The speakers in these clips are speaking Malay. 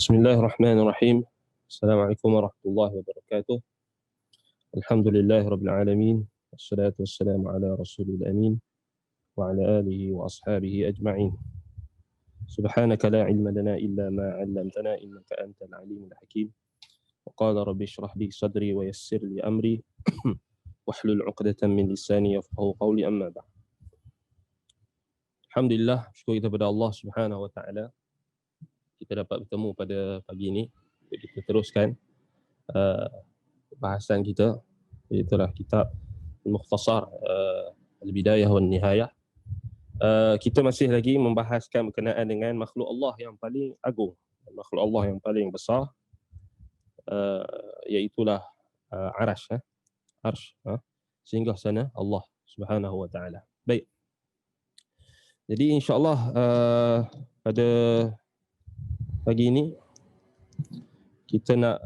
Bismillahirrahmanirrahim. Assalamualaikum warahmatullahi wabarakatuh. Alhamdulillahi rabbil alamin. Wassalatu wassalamu ala rasulil amin wa ala alihi wa ashabihi ajma'in. Subhanaka la ilma lana illa ma 'allamtana innaka antal alimul hakim. Wa qala rabbi shrah li sadri wa yassir li amri wahlul 'uqdatam min lisani yafqahu qawli, amma ba'd. Alhamdulillah, syukur kita kepada Allah Subhanahu wa taala, kita dapat bertemu pada pagi ini untuk kita teruskan bahasan kita, itulah kitab Mukhtasar Al-Bidayah wan Nihayah. Kita masih lagi membahaskan berkenaan dengan makhluk Allah yang paling agung, makhluk Allah yang paling besar, iaitulah Arasy, Arsy, singgah sana Allah Subhanahu wa taala. Baik. Jadi insya-Allah pada pagi ini kita nak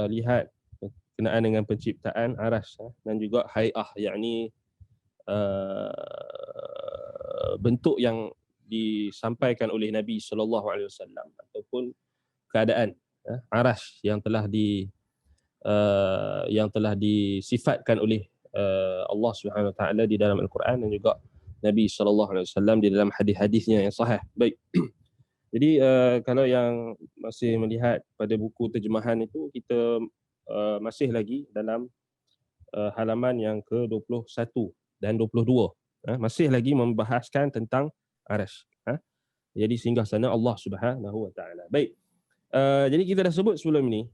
lihat berkenaan dengan penciptaan Arasy dan juga Hay'ah, yakni bentuk yang disampaikan oleh Nabi sallallahu alaihi wasallam ataupun keadaan Arasy yang telah disifatkan oleh Allah Subhanahu wa taala di dalam Al-Quran dan juga Nabi sallallahu alaihi wasallam di dalam hadis-hadisnya yang sahih. Baik. Jadi kalau yang masih melihat pada buku terjemahan itu, kita masih lagi dalam halaman yang ke-21 dan 22. Masih lagi membahaskan tentang Arasy. Jadi singgah sana Allah Subhanahu wa taala. Baik. Jadi kita dah sebut sebelum ini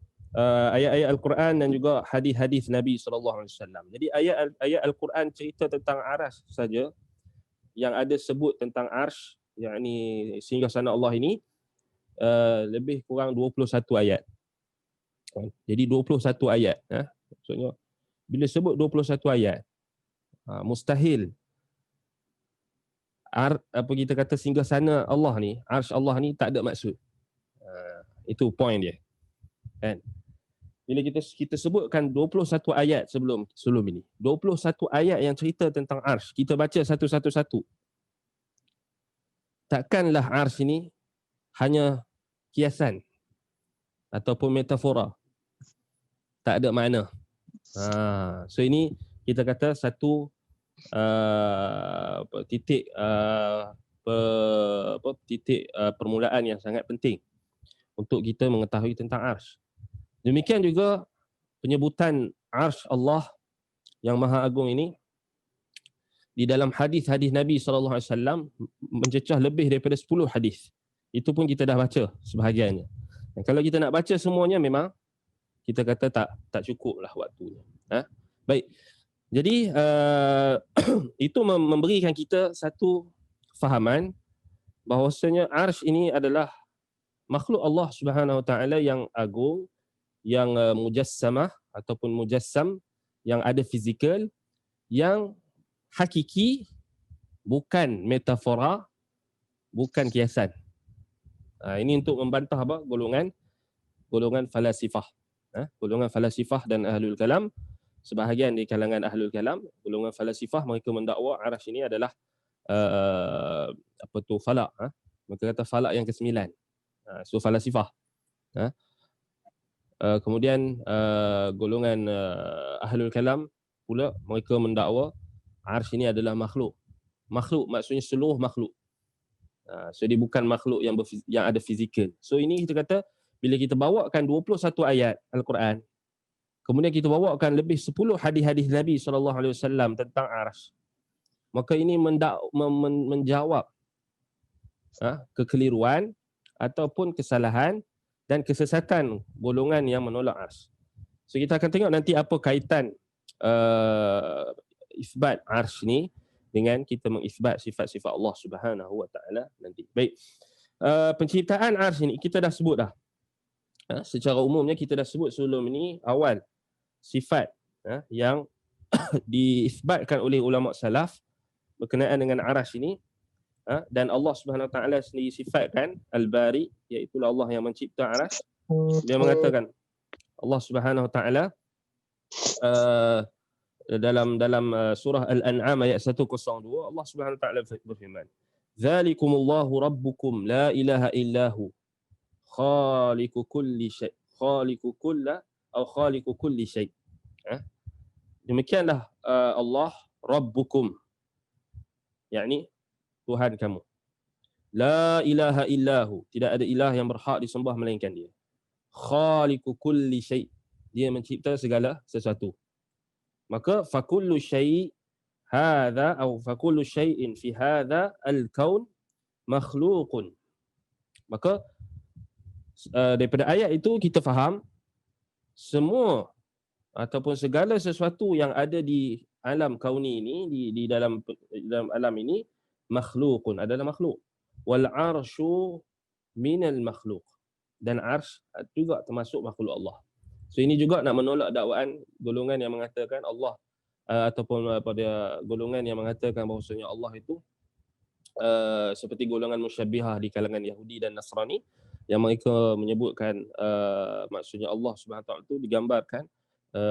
ayat-ayat Al-Quran dan juga hadis-hadis Nabi sallallahu alaihi wasallam. Jadi ayat Al-Quran cerita tentang Arasy saja yang ada sebut tentang Arsy, yakni singgah sana Allah ini, lebih kurang 21 ayat. Jadi 21 ayat. Maksudnya bila sebut 21 ayat, mustahil apa kita kata singgah sana Allah ni, Arsy Allah ni tak ada maksud. Itu point dia. Kan? Bila kita sebutkan 21 ayat sebelum ini, 21 ayat yang cerita tentang Arsy, kita baca satu-satu. Takkanlah Arsy ini hanya kiasan ataupun metafora, tak ada makna. So ini kita kata satu titik permulaan yang sangat penting untuk kita mengetahui tentang Arsy. Demikian juga penyebutan Arsy Allah yang Maha Agung ini di dalam hadis-hadis Nabi SAW mencecah lebih daripada 10 hadis. Itu pun kita dah baca sebahagiannya. Dan kalau kita nak baca semuanya, memang kita kata tak cukup lah waktunya. Baik. Jadi itu memberikan kita satu fahaman bahawasanya Arsy ini adalah makhluk Allah Subhanahu wa taala yang agung, yang mujassamah ataupun mujassam, yang ada fizikal, yang hakiki, bukan metafora, bukan kiasan. Ini untuk membantah apa? Golongan falasifah. Golongan falasifah dan ahlul kalam, sebahagian di kalangan ahlul kalam, golongan falasifah, mereka mendakwa Arasy ini adalah falak. Mereka kata falak yang ke-9. So falasifah. Kemudian golongan ahlul kalam pula, mereka mendakwa Arsy ini adalah makhluk. Makhluk maksudnya seluruh makhluk. So dia bukan makhluk yang ada fizikal. So ini kita kata bila kita bawakan 21 ayat Al-Quran, kemudian kita bawakan lebih 10 hadis-hadis Nabi SAW tentang Arsy, maka ini menjawab kekeliruan ataupun kesalahan dan kesesatan golongan yang menolak Arsy. So kita akan tengok nanti apa kaitan isbat Arsy ni dengan kita mengisbat sifat-sifat Allah Subhanahu wa taala nanti. Baik. Penciptaan Arsy ni kita dah sebut dah. Secara umumnya kita dah sebut sebelum ini awal sifat yang diisbatkan oleh ulama salaf berkenaan dengan Arasy ini, dan Allah Subhanahu wa taala sendiri sifatkan Al-Bari, iaitu Allah yang mencipta Arasy. Dia mengatakan, Allah Subhanahu wa taala dalam surah Al-An'am ayat 102, Allah Subhanahu wa taala berfirman, "Dzalikumullahu rabbukum la ilaha illahu khaliqu kulli syai, khaliqu kulla atau khaliqu kulli syai. Demikianlah Allah rabbukum, yakni Tuhan kamu. La ilaha illahu, tidak ada ilah yang berhak disembah melainkan dia. Khaliqu kulli syai, dia mencipta segala sesuatu. Maka fakullu syai' hadha atau fakullu syai'in fi hadha al-kaun makhluqun. Maka daripada ayat itu kita faham semua ataupun segala sesuatu yang ada di alam kauni ini, di dalam alam ini, makhluqun, adalah makhluk. Wal arsyu minal makhluk, dan ars juga termasuk makhluk Allah. So ini juga nak menolak dakwaan golongan yang mengatakan Allah ataupun pada golongan yang mengatakan bahawasanya Allah itu seperti golongan musyabbihah di kalangan Yahudi dan Nasrani, yang mereka menyebutkan maksudnya Allah Subhanahu Wa Taala itu digambarkan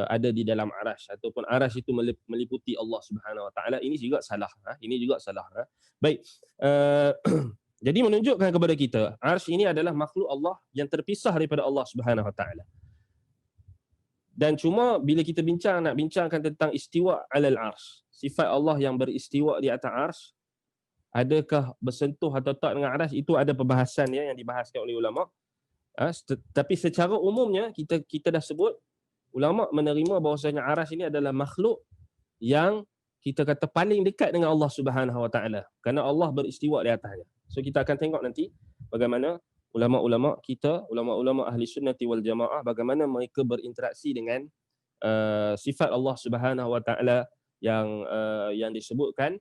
ada di dalam arash, ataupun arash itu meliputi Allah Subhanahu Wa Taala. Ini juga salah. Ini juga salah. Baik. Jadi menunjukkan kepada kita arsh ini adalah makhluk Allah yang terpisah daripada Allah Subhanahu Wa Taala. Dan cuma bila kita nak bincangkan tentang istiwa alal arsh, sifat Allah yang beristiwa di atas arsh, adakah bersentuh atau tak dengan arsh, itu ada perbahasan yang dibahaskan oleh ulama. Tapi secara umumnya kita dah sebut, ulama menerima bahawasanya arsh ini adalah makhluk yang kita kata paling dekat dengan Allah Subhanahu Wa Taala, kerana Allah beristiwa di atasnya. So kita akan tengok nanti bagaimana ulama-ulama kita, ulama-ulama ahli sunnati wal jamaah, bagaimana mereka berinteraksi dengan sifat Allah Subhanahu Wa Taala yang disebutkan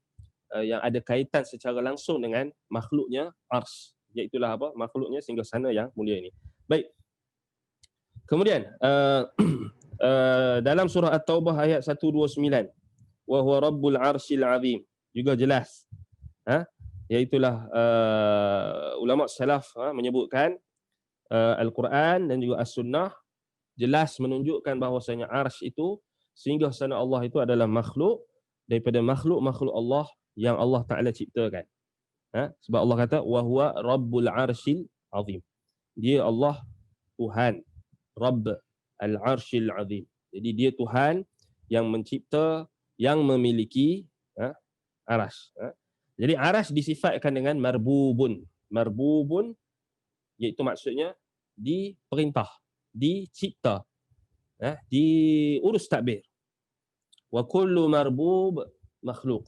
yang ada kaitan secara langsung dengan makhluknya ars, iaitulah apa? Makhluknya singgasana yang mulia ini. Baik. Kemudian dalam surah At-Taubah ayat 129, wa huwa rabbul arsyil azim, juga jelas. Iaitulah ulama salaf menyebutkan Al-Quran dan juga As-Sunnah jelas menunjukkan bahawasanya arsh itu, singgasana Allah itu adalah makhluk daripada makhluk-makhluk Allah yang Allah Ta'ala ciptakan. Sebab Allah kata wa huwa rabbul arsyil azim, dia Allah Tuhan, Rabb al-arsyil azim. Jadi dia Tuhan yang mencipta, yang memiliki arash. Jadi arash disifatkan dengan marbubun. Marbubun iaitu maksudnya diperintah, dicipta, diurus tadbir. Wa kullu marbub makhluk.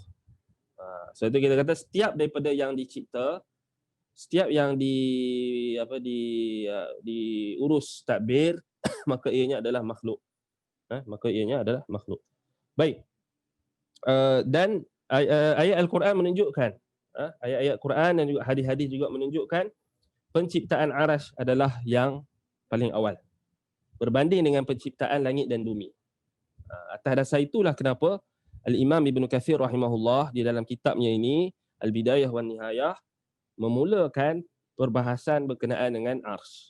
So itu kita kata setiap daripada yang dicipta, setiap yang diurus tadbir maka ianya adalah makhluk. Maka ianya adalah makhluk. Baik. Dan ayat Al-Quran menunjukkan, ayat-ayat Quran dan juga hadis-hadis juga menunjukkan penciptaan arash adalah yang paling awal berbanding dengan penciptaan langit dan bumi. Atas dasar itulah kenapa Al-Imam Ibn Kathir rahimahullah di dalam kitabnya ini Al-Bidayah wan Nihayah memulakan perbahasan berkenaan dengan arsh,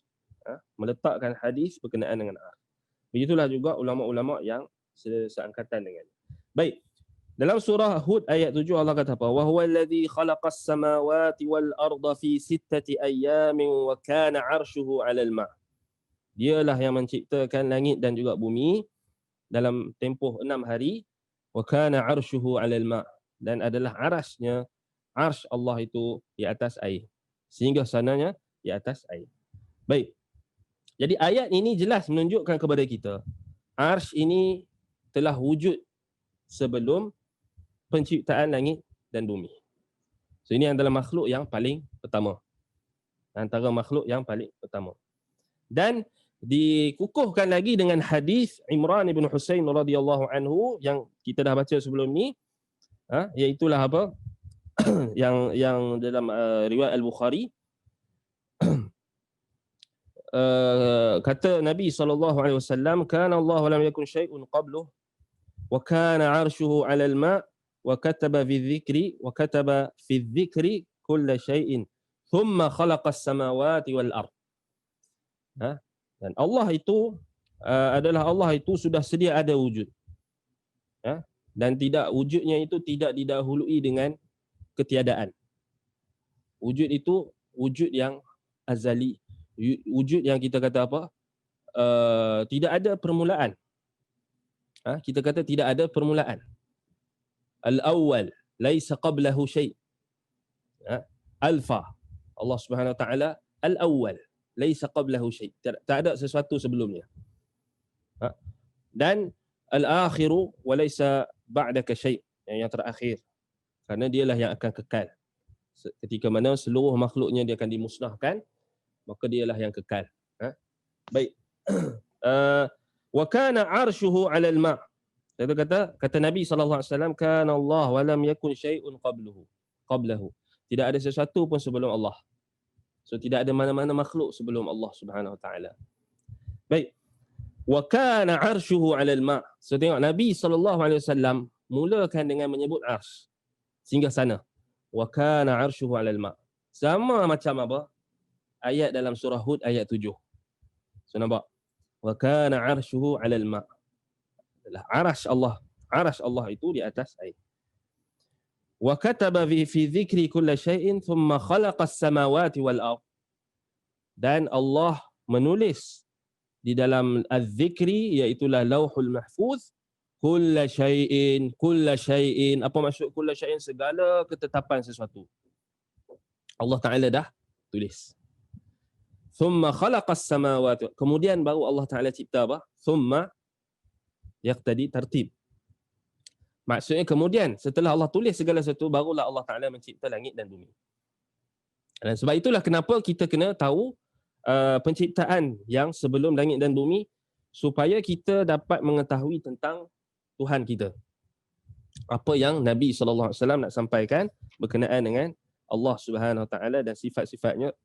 meletakkan hadis berkenaan dengan arsh. Begitulah juga ulama-ulama yang seangkatan dengan. Baik. Dalam surah Hud ayat 7 Allah kata apa? Wa huwa alladhi khalaqas samawati wal arda fi sittati ayyamin wa kana 'arshuhu 'alal ma'. Dialah yang menciptakan langit dan juga bumi dalam tempoh 6 hari, wa kana 'arshuhu 'alal ma', dan adalah arasnya, arsh Allah itu di atas air, sehingga sananya di atas air. Baik. Jadi ayat ini jelas menunjukkan kepada kita arsh ini telah wujud sebelum penciptaan langit dan bumi. So ini adalah makhluk yang paling pertama. Antara makhluk yang paling pertama. Dan dikukuhkan lagi dengan hadis Imran bin Husain radhiyallahu anhu yang kita dah baca sebelum ni, iaitulah apa? yang dalam riwayat Al-Bukhari, kata Nabi SAW, kana Allah lam yakun syai'un qabluh wa kana 'arshuhu 'alal ma' wa kataba fi dzikri kulla syai'in thumma khalaqas samawati wal ard. Dan Allah itu adalah Allah itu sudah sedia ada wujud. Dan tidak wujudnya itu tidak didahului dengan ketiadaan. Wujud itu wujud yang azali, Wujud yang kita kata apa? Tidak ada permulaan. Kita kata tidak ada permulaan. Al-awwal, laisa qablahu syai'. Alfa. Allah Subhanahu wa taala al-awwal, laisa qablahu syai'. Tak ada sesuatu sebelumnya. Dan al-akhiru wa laisa ba'daka syai'. Yang terakhir. Kerana dialah yang akan kekal. Ketika mana seluruh makhluknya dia akan dimusnahkan, maka dialah yang kekal. Baik. Wa kana 'arshuhu 'alal ma'. Kata Nabi SAW, kana Allah wa lam yakun syai'un qablahu. Tidak ada sesuatu pun sebelum Allah. So tidak ada mana-mana makhluk sebelum Allah Subhanahu wa taala. Baik. Wa kana 'arshuhu 'alal ma'. So tengok Nabi SAW mulakan dengan menyebut arsy. Singgah sana. Wa kana 'arshuhu 'alal ma'. Sama macam apa? Ayat dalam surah Hud ayat 7. So nampak? Wa kana 'arshuhu 'alal ma'. Arasy Allah itu di atas air. Wa kataba fi dzikri kulli syai'in thumma khalaqa as-samawati wal ard. Dan Allah menulis di dalam az-zikri, iaitu lauhul mahfuz, kulli syai'in. Apa maksud kulli syai'in? Segala ketetapan sesuatu. Allah Taala dah tulis. Thumma khalaqa as-samawati. Kemudian baru Allah Taala cipta apa? Thumma yaqtadi tartib. Maksudnya kemudian setelah Allah tulis segala sesuatu, barulah Allah Taala mencipta langit dan bumi. Dan sebab itulah kenapa kita kena tahu penciptaan yang sebelum langit dan bumi, supaya kita dapat mengetahui tentang Tuhan kita. Apa yang Nabi SAW nak sampaikan berkenaan dengan Allah Subhanahu Wa Taala dan sifat-sifatnya,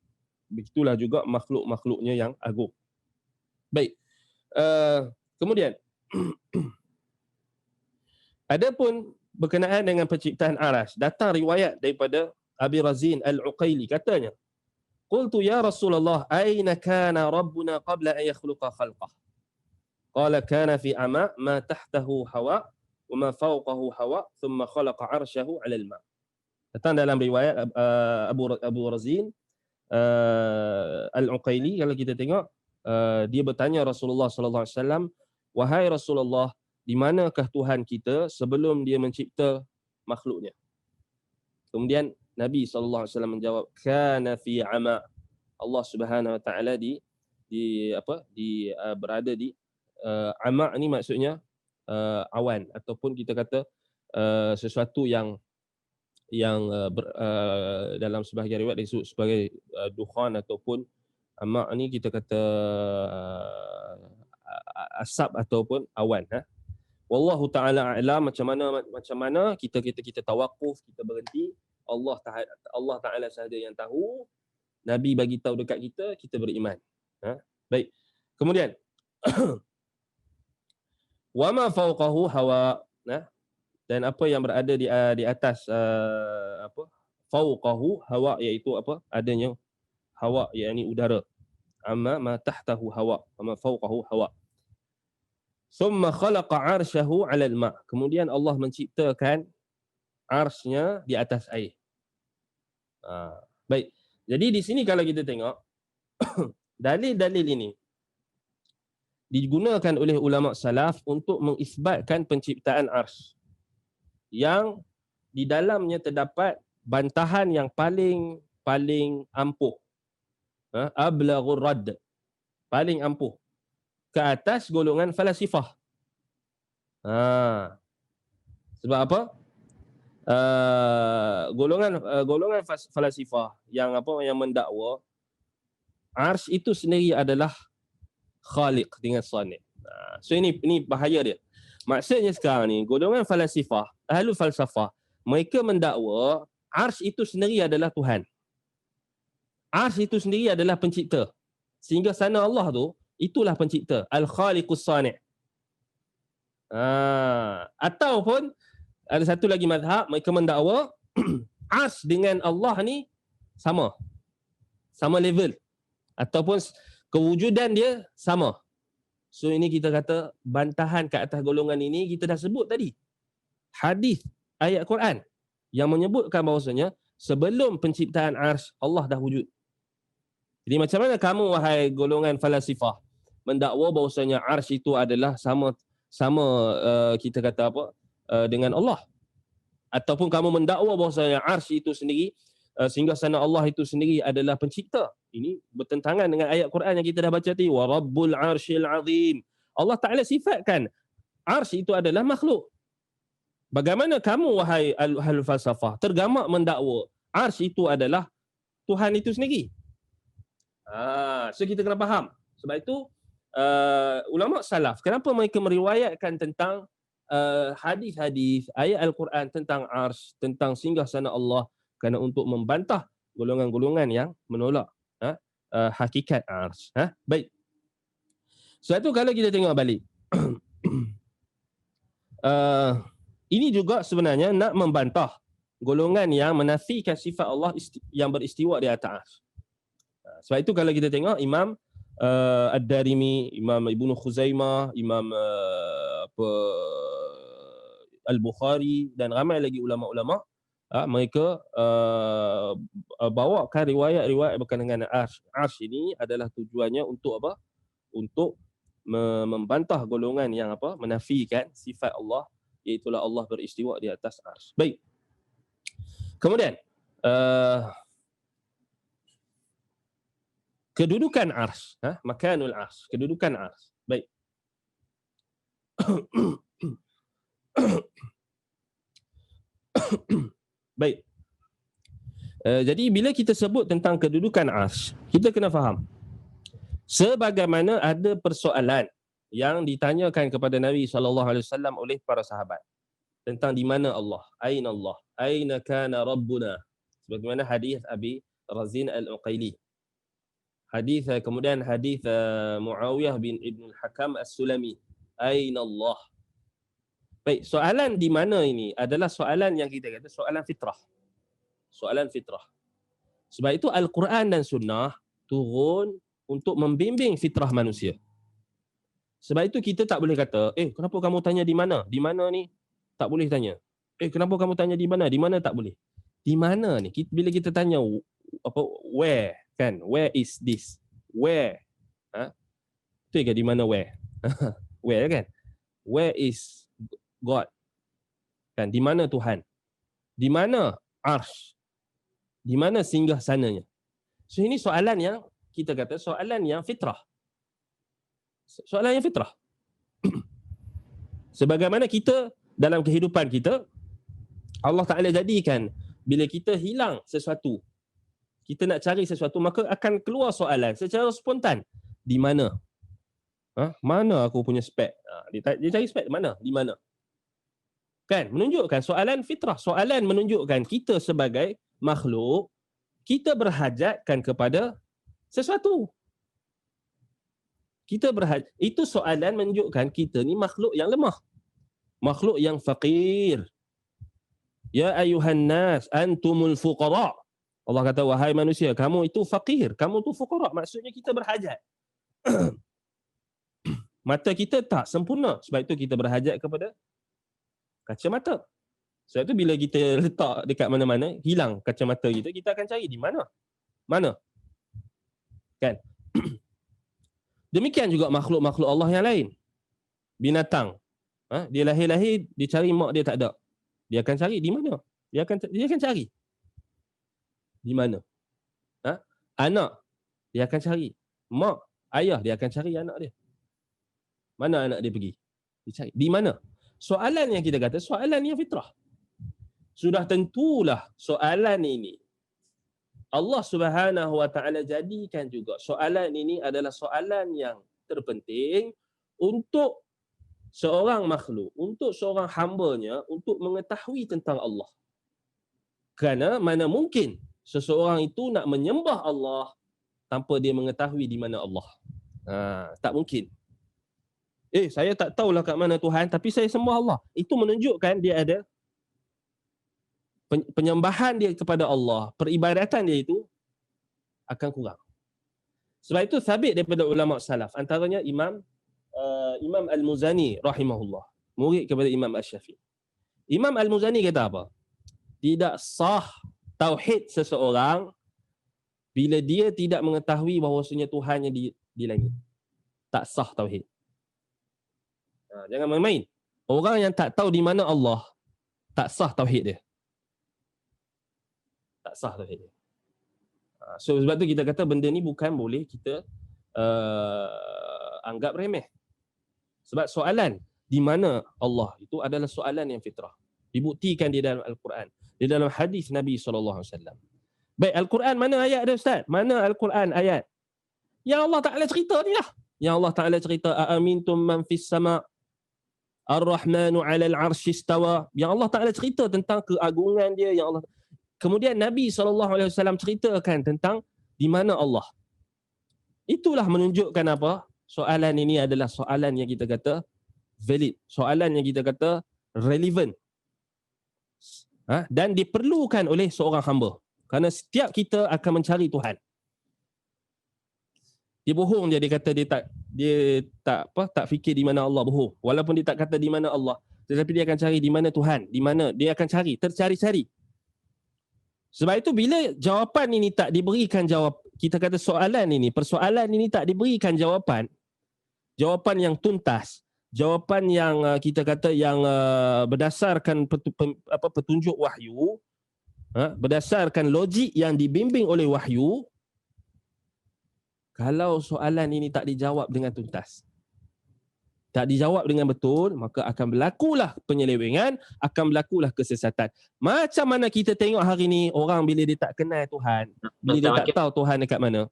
begitulah juga makhluk-makhluknya yang agung. Baik. Kemudian adapun berkenaan dengan penciptaan arasy, datang riwayat daripada Abi Razin Al-Uqaili, katanya, qultu ya Rasulullah, aina kana rabbuna qabla an yakhluqa khalqah? Qala kana fi ama' ma tahtahu hawa wa ma fawqahu hawa thumma khalaqa 'arsyahu 'ala al-ma'. Datang dalam riwayat Abu Razin Al-Uqaili, kalau kita tengok, dia bertanya Rasulullah sallallahu alaihi wasallam, wahai Rasulullah, di manakah Tuhan kita sebelum dia mencipta makhluknya? Kemudian Nabi SAW menjawab, kana fi ama'. Allah Subhanahu Wa Taala berada di ama' ni maksudnya awan, ataupun kita kata sesuatu yang dalam sebahagian riwayat disebut sebagai dukhan, ataupun ama' ni kita kata asap ataupun awan. Wallahu taala a'lam. Macam mana kita tawakuf, kita berhenti. Allah Taala sahaja yang tahu. Nabi bagi tahu dekat kita beriman. Baik. Kemudian wa ma fawqahu hawa. Dan apa yang berada di atas fawqahu hawa, iaitu apa? Adanya hawa, yakni udara. Amma ma tahtahu hawa, wa ma fawqahu hawa. Thumma khalaqa 'arsyahu 'ala al-ma'. Kemudian Allah menciptakan arsy-Nya di atas air. Baik. Jadi di sini kalau kita tengok dalil-dalil ini digunakan oleh ulama salaf untuk mengisbatkan penciptaan arsy, yang di dalamnya terdapat bantahan yang paling ampuh. Ablaghur radd. Paling ampuh ke atas golongan falasifah. Sebab apa? Golongan falasifah yang mendakwa arsy itu sendiri adalah khaliq dengan sani'. So ini bahaya dia. Maksudnya sekarang ni golongan falasifah, ahlul falsafah, mereka mendakwa arsy itu sendiri adalah Tuhan. Arsy itu sendiri adalah pencipta. Sehingga sana Allah tu itulah pencipta, al-khaliqus sani'. Ataupun ada satu lagi mazhab, mereka mendakwa arsy dengan Allah ni sama level, ataupun kewujudan dia sama. So ini kita kata bantahan ke atas golongan ini kita dah sebut tadi. Hadis ayat Quran yang menyebutkan bahawasanya sebelum penciptaan arsy Allah dah wujud. Jadi macam mana kamu wahai golongan falasifah mendakwa bahawasanya arsy itu adalah sama kita kata apa dengan Allah, ataupun kamu mendakwa bahawasanya arsy itu sendiri singgahsana Allah itu sendiri adalah pencipta. Ini bertentangan dengan ayat Quran yang kita dah baca tadi, wa rabbul arsyil azim. Allah Taala sifatkan arsy itu adalah makhluk. Bagaimana kamu wahai ahli falsafah tergamak mendakwa arsy itu adalah Tuhan itu sendiri? So kita kena faham. Sebab itu ulama salaf kenapa mereka meriwayatkan tentang hadis-hadis ayat Al-Quran tentang arsy, tentang singgahsana Allah, kerana untuk membantah golongan-golongan yang menolak hakikat arsy. Baik. Sebab itu kalau kita tengok balik ini juga sebenarnya nak membantah golongan yang menafikan sifat Allah yang beristiwa di atas arsy. Sebab itu kalau kita tengok Imam Ad-Darimi, Imam Ibnu Khuzaimah, Imam Al-Bukhari dan ramai lagi ulama-ulama, mereka bawakan riwayat-riwayat berkaitan dengan arsy ini adalah tujuannya untuk apa? Untuk membantah golongan yang apa? Menafikan sifat Allah, iaitu Allah beristiwa di atas arsy. Baik. Kemudian kedudukan arsy, makanul arsy, kedudukan arsy. Baik. Baik. Jadi bila kita sebut tentang kedudukan arsy, kita kena faham sebagaimana ada persoalan yang ditanyakan kepada Nabi SAW oleh para sahabat tentang di mana Allah, aina Allah, aina kana rabbuna, sebagaimana hadis Abi Razin Al-Uqaili. Hadis kemudian hadis Muawiyah bin Ibn Al-Hakam As-Sulami, aina Allah. Baik, soalan di mana ini adalah soalan yang kita kata soalan fitrah. Soalan fitrah. Sebab itu Al-Quran dan Sunnah turun untuk membimbing fitrah manusia. Sebab itu kita tak boleh kata, kenapa kamu tanya di mana? Di mana ni? Tak boleh tanya. Kenapa kamu tanya di mana? Di mana tak boleh. Di mana ni? Bila kita tanya where, kan? Where is this? Where? Itu ke di mana where? Where kan? Where is God? Kan? Di mana Tuhan? Di mana arsy? Di mana singgah sananya? So ini soalan yang kita kata soalan yang fitrah. Soalan yang fitrah. Sebagaimana kita dalam kehidupan kita, Allah Ta'ala jadikan bila kita hilang sesuatu, kita nak cari sesuatu, maka akan keluar soalan secara spontan. Di mana? Mana aku punya spek? Dia cari spek mana? Di mana? Kan? Menunjukkan soalan fitrah. Soalan menunjukkan kita sebagai makhluk, kita berhajatkan kepada sesuatu. Itu soalan menunjukkan kita ni makhluk yang lemah. Makhluk yang faqir. Ya ayuhan nas antumul fuqara. Allah kata, wahai manusia, kamu itu faqir, kamu itu fuqara. Maksudnya kita berhajat. Mata kita tak sempurna, sebab itu kita berhajat kepada kacamata. Sebab itu bila kita letak dekat mana-mana, hilang kacamata kita, kita akan cari di mana? Mana? Kan? Demikian juga makhluk-makhluk Allah yang lain. Binatang. Dia lahir-lahir, dia cari mak dia tak ada. Dia akan cari di mana? Dia akan cari. Di mana? Anak, dia akan cari. Mak, ayah, dia akan cari anak dia. Mana anak dia pergi? Dia cari. Di mana? Soalan yang kita kata, soalan yang fitrah. Sudah tentulah soalan ini Allah Subhanahu Wa Taala jadikan juga soalan ini adalah soalan yang terpenting untuk seorang makhluk, untuk seorang hamba-Nya untuk mengetahui tentang Allah. Kerana mana mungkin seseorang itu nak menyembah Allah tanpa dia mengetahui di mana Allah. Tak mungkin. Saya tak tahulah kat mana Tuhan, tapi saya sembah Allah. Itu menunjukkan dia ada penyembahan dia kepada Allah, peribadatan dia itu akan kurang. Sebab itu sabit daripada ulama salaf, antaranya Imam Al-Muzani rahimahullah, murid kepada Imam Asy-Syafi'i. Imam Al-Muzani kata apa? Tidak sah tauhid seseorang bila dia tidak mengetahui bahawasanya Tuhannya di langit. Tak sah tauhid. Jangan main-main. Orang yang tak tahu di mana Allah, tak sah tauhid dia. Tak sah tauhid dia. So sebab tu kita kata benda ni bukan boleh kita anggap remeh. Sebab soalan di mana Allah itu adalah soalan yang fitrah. Dibuktikan di dalam Al-Quran, di dalam hadis Nabi SAW. Baik, Al-Quran mana ayat dia Ustaz? Mana Al-Quran ayat? Yang Allah Ta'ala cerita ni lah. Yang Allah Ta'ala cerita, Aamintum man fis sama' Ar-Rahmanu 'alal 'arsy istawa. Yang Allah Ta'ala cerita tentang keagungan dia, yang Allah. Kemudian Nabi SAW ceritakan tentang di mana Allah. Itulah menunjukkan apa? Soalan ini adalah soalan yang kita kata valid. Soalan yang kita kata relevant. Dan diperlukan oleh seorang hamba. Kerana setiap kita akan mencari Tuhan. Dia bohong dia kata dia tak fikir di mana Allah, bohong. Walaupun dia tak kata di mana Allah, tetapi dia akan cari di mana Tuhan, di mana dia akan cari, tercari-cari. Sebab itu bila jawapan ini tak diberikan jawab, kita kata soalan ini, persoalan ini tak diberikan jawapan yang tuntas, jawapan yang kita kata yang berdasarkan petunjuk wahyu, berdasarkan logik yang dibimbing oleh wahyu. Kalau soalan ini tak dijawab dengan tuntas, tak dijawab dengan betul, maka akan berlakulah penyelewengan, akan berlakulah kesesatan. Macam mana kita tengok hari ni, orang bila dia tak kenal Tuhan, bila dia tak tahu Tuhan dekat mana,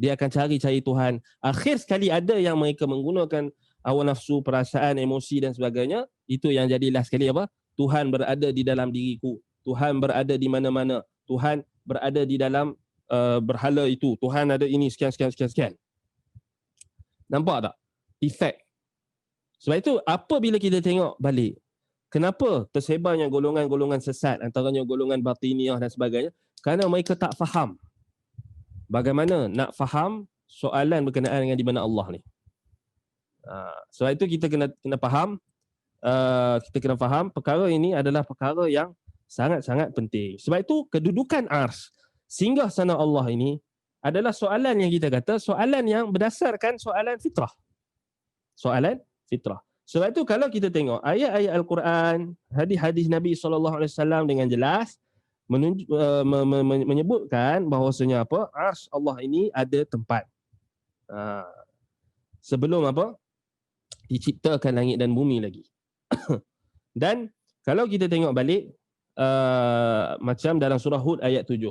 dia akan cari Tuhan. Akhir sekali ada yang mereka menggunakan hawa nafsu, perasaan, emosi dan sebagainya. Itu yang jadi last sekali apa? Tuhan berada di dalam diriku. Tuhan berada di mana-mana. Tuhan berada di dalam berhala itu. Tuhan ada ini, sekian. Nampak tak? Efek. Sebab itu, apabila kita tengok balik, kenapa tersebarnya golongan-golongan sesat, antaranya golongan batiniyah dan sebagainya? Kerana mereka tak faham bagaimana nak faham soalan berkenaan dengan di mana Allah ni. Sebab itu kita kena faham, perkara ini adalah perkara yang sangat-sangat penting. Sebab itu kedudukan ars, singgah sana Allah ini adalah soalan yang kita kata soalan yang berdasarkan soalan fitrah. Soalan fitrah. Sebab itu kalau kita tengok ayat-ayat Al-Quran, hadis-hadis Nabi SAW dengan jelas menyebutkan bahawasanya apa? Ars Allah ini ada tempat. Sebelum apa? Diciptakan langit dan bumi lagi. Dan kalau kita tengok balik macam dalam surah Hud ayat 7.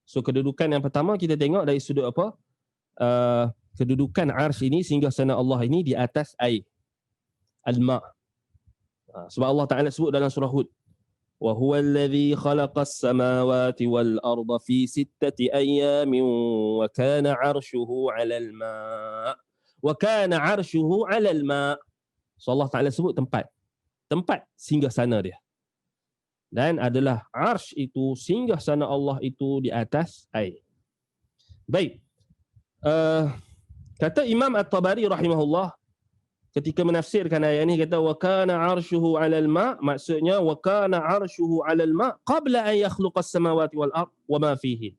So kedudukan yang pertama kita tengok dari sudut apa? Kedudukan ars ini, singgasana Allah ini di atas air. Al-ma'. Sebab Allah Ta'ala sebut dalam surah Hud, wa huwa alladhi khalaqas samawati wal arda fi sittati ayyamin wa kana 'arshuhu 'alal ma'. Wa kana 'arshuhu 'alal ma'. So Allah Ta'ala sebut tempat singgasana dia. Dan adalah arsh itu, singgasana Allah itu di atas air. Baik. Kata Imam At-Tabari rahimahullah ketika menafsirkan ayat ini, kata wa kana 'arshuhu 'alal ma', maksudnya wa kana 'arshuhu 'alal ma' qabla an yakhluqas samawati wal ard wa ma fihi.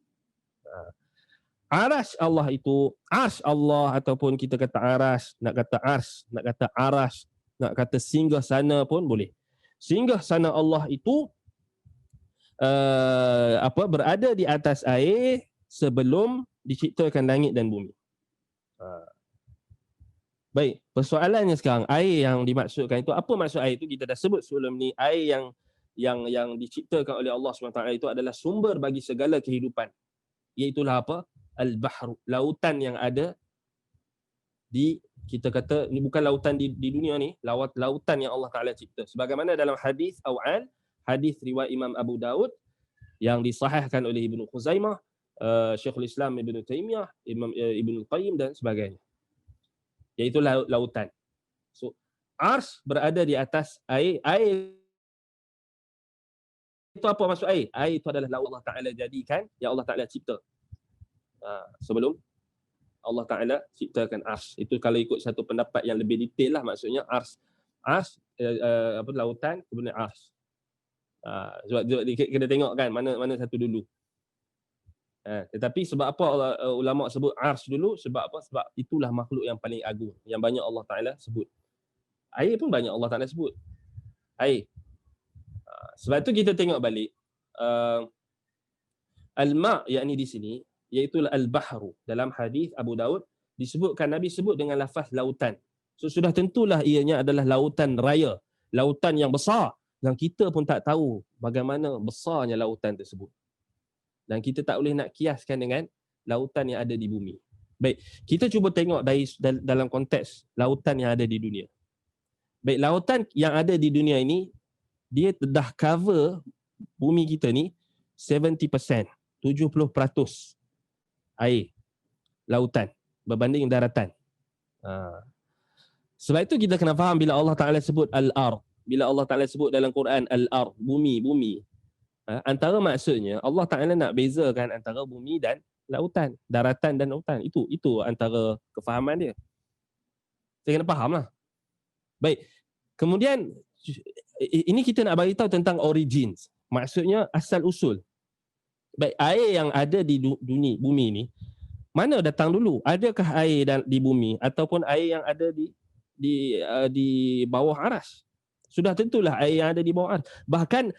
Arash Allah itu, arsh Allah ataupun kita kata arash, nak kata arsh, nak kata arash, nak kata singgasana pun boleh. Singgasana Allah itu berada di atas air sebelum diciptakan langit dan bumi. Baik, persoalannya sekarang, air yang dimaksudkan itu, apa maksud air itu? Kita dah sebut sebelum ni, air yang diciptakan oleh Allah SWT itu adalah sumber bagi segala kehidupan. Iaitulah apa? Al-Bahru, lautan yang ada di, kita kata, ni bukan lautan di dunia ni, lautan yang Allah Ta'ala cipta. Sebagaimana dalam hadis Aw'an, hadis riwayat Imam Abu Daud yang disahihkan oleh Ibnu Khuzaimah, Syekhul Islam Ibnu Taimiyah, Imam Ibnu Qayyim dan sebagainya. Iaitu lautan. So, ars berada di atas air. Air itu apa maksud air? Air itu adalah laut Allah Ta'ala jadikan, yang Allah Ta'ala cipta. Sebelum Allah Ta'ala ciptakan ars. Itu kalau ikut satu pendapat yang lebih detail lah, maksudnya ars. Ars, lautan, kemudian ars. Sebab kena tengok kan mana satu dulu. Tetapi sebab apa ulama sebut ars dulu? Sebab apa? Sebab itulah makhluk yang paling agung, yang banyak Allah Ta'ala sebut. Air pun banyak Allah Ta'ala sebut. Air. Sebab tu kita tengok balik. Al-ma' yakni di sini, iaitu al-bahru. Dalam hadis Abu Daud, disebutkan, Nabi sebut dengan lafaz lautan. So sudah tentulah ianya adalah lautan raya. Lautan yang besar. Yang kita pun tak tahu bagaimana besarnya lautan tersebut. Dan kita tak boleh nak kiaskan dengan lautan yang ada di bumi. Baik, kita cuba tengok dalam konteks lautan yang ada di dunia. Baik, lautan yang ada di dunia ini, dia dah cover bumi kita ni 70%, 70% air, lautan berbanding daratan. Sebab itu kita kena faham bila Allah Ta'ala sebut al-ard, bila Allah Ta'ala sebut dalam Quran al-ard, bumi. Antara maksudnya Allah Ta'ala nak bezakan antara bumi dan lautan, daratan dan lautan. Itu antara kefahaman dia. Saya kena faham lah. Baik. Kemudian ini kita nak bagi tahu tentang origins. Maksudnya asal usul. Baik, air yang ada di bumi ni, mana datang dulu? Adakah air di bumi ataupun air yang ada di bawah aras? Sudah tentulah air yang ada di bawah aras. Bahkan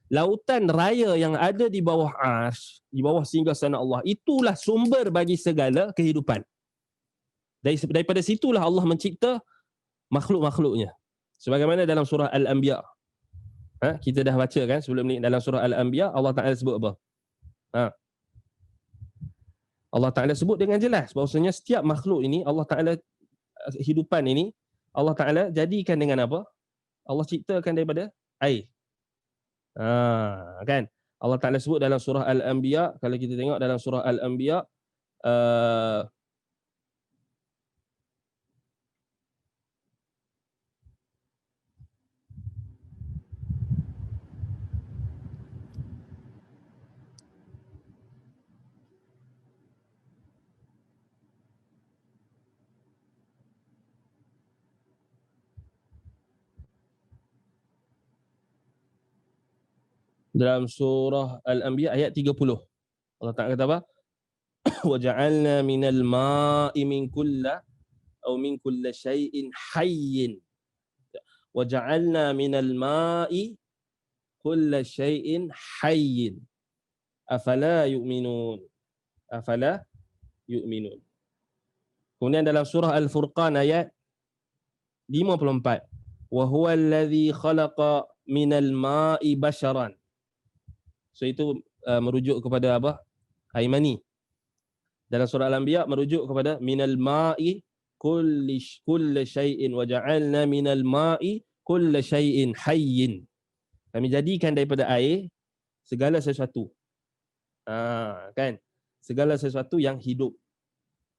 lautan raya yang ada di bawah arsy, di bawah singgasana Allah, itulah sumber bagi segala kehidupan. Daripada situlah Allah mencipta makhluk-makhluknya. Sebagaimana dalam surah Al-Anbiya. Kita dah baca kan sebelum ni, dalam surah Al-Anbiya Allah Ta'ala sebut apa? Allah Ta'ala sebut dengan jelas bahawasanya setiap makhluk ini Allah Ta'ala, hidupan ini Allah Ta'ala jadikan dengan apa? Allah ciptakan daripada air. Kan? Allah Ta'ala sebut dalam surah Al-Anbiya, kalau kita tengok dalam surah Al-Anbiya, dalam surah Al-Anbiya ayat 30. Allah Ta'ala kata apa? وَجَعَلْنَا مِنَ الْمَاءِ مِنْ كُلَّ شَيْءٍ حَيٍّ وَجَعَلْنَا مِنَ الْمَاءِ كُلَّ شَيْءٍ حَيٍّ أَفَلَا يُؤْمِنُونَ. Kemudian dalam surah Al-Furqan ayat 54. وَهُوَ الَّذِي خَلَقَ مِنَ الْمَاءِ بَشَرًا. So itu merujuk kepada apa? Air mani. Dalam surah Al-Anbiya merujuk kepada minal ma'i kulli syai'in wa ja'alna minal ma'i kulli syai'in hayyin. Kami jadikan daripada air segala sesuatu. Kan? Segala sesuatu yang hidup.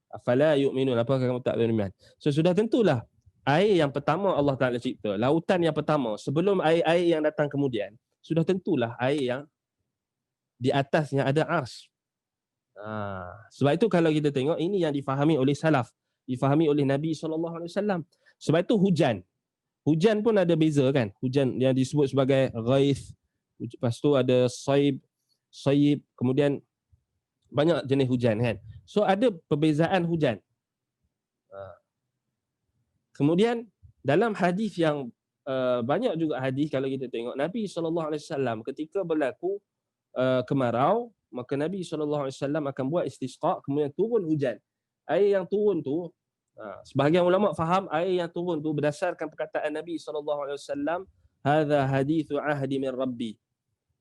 Afala yu'minun, apakah kamu tak beriman? So sudah tentulah air yang pertama Allah Ta'ala cipta, lautan yang pertama sebelum air yang datang kemudian, sudah tentulah air yang di atasnya ada ars. Sebab itu kalau kita tengok, ini yang difahami oleh salaf, difahami oleh Nabi SAW. Sebab itu hujan pun ada beza kan. Hujan yang disebut sebagai ghaith, lepas tu ada saib, kemudian banyak jenis hujan kan. So ada perbezaan hujan. Kemudian dalam hadis yang banyak juga hadis kalau kita tengok, Nabi SAW ketika berlaku kemarau, maka Nabi SAW akan buat istisqa, kemudian turun hujan. Air yang turun tu, sebahagian ulama faham air yang turun tu berdasarkan perkataan Nabi SAW, hadza hadithu ahdi min rabbi.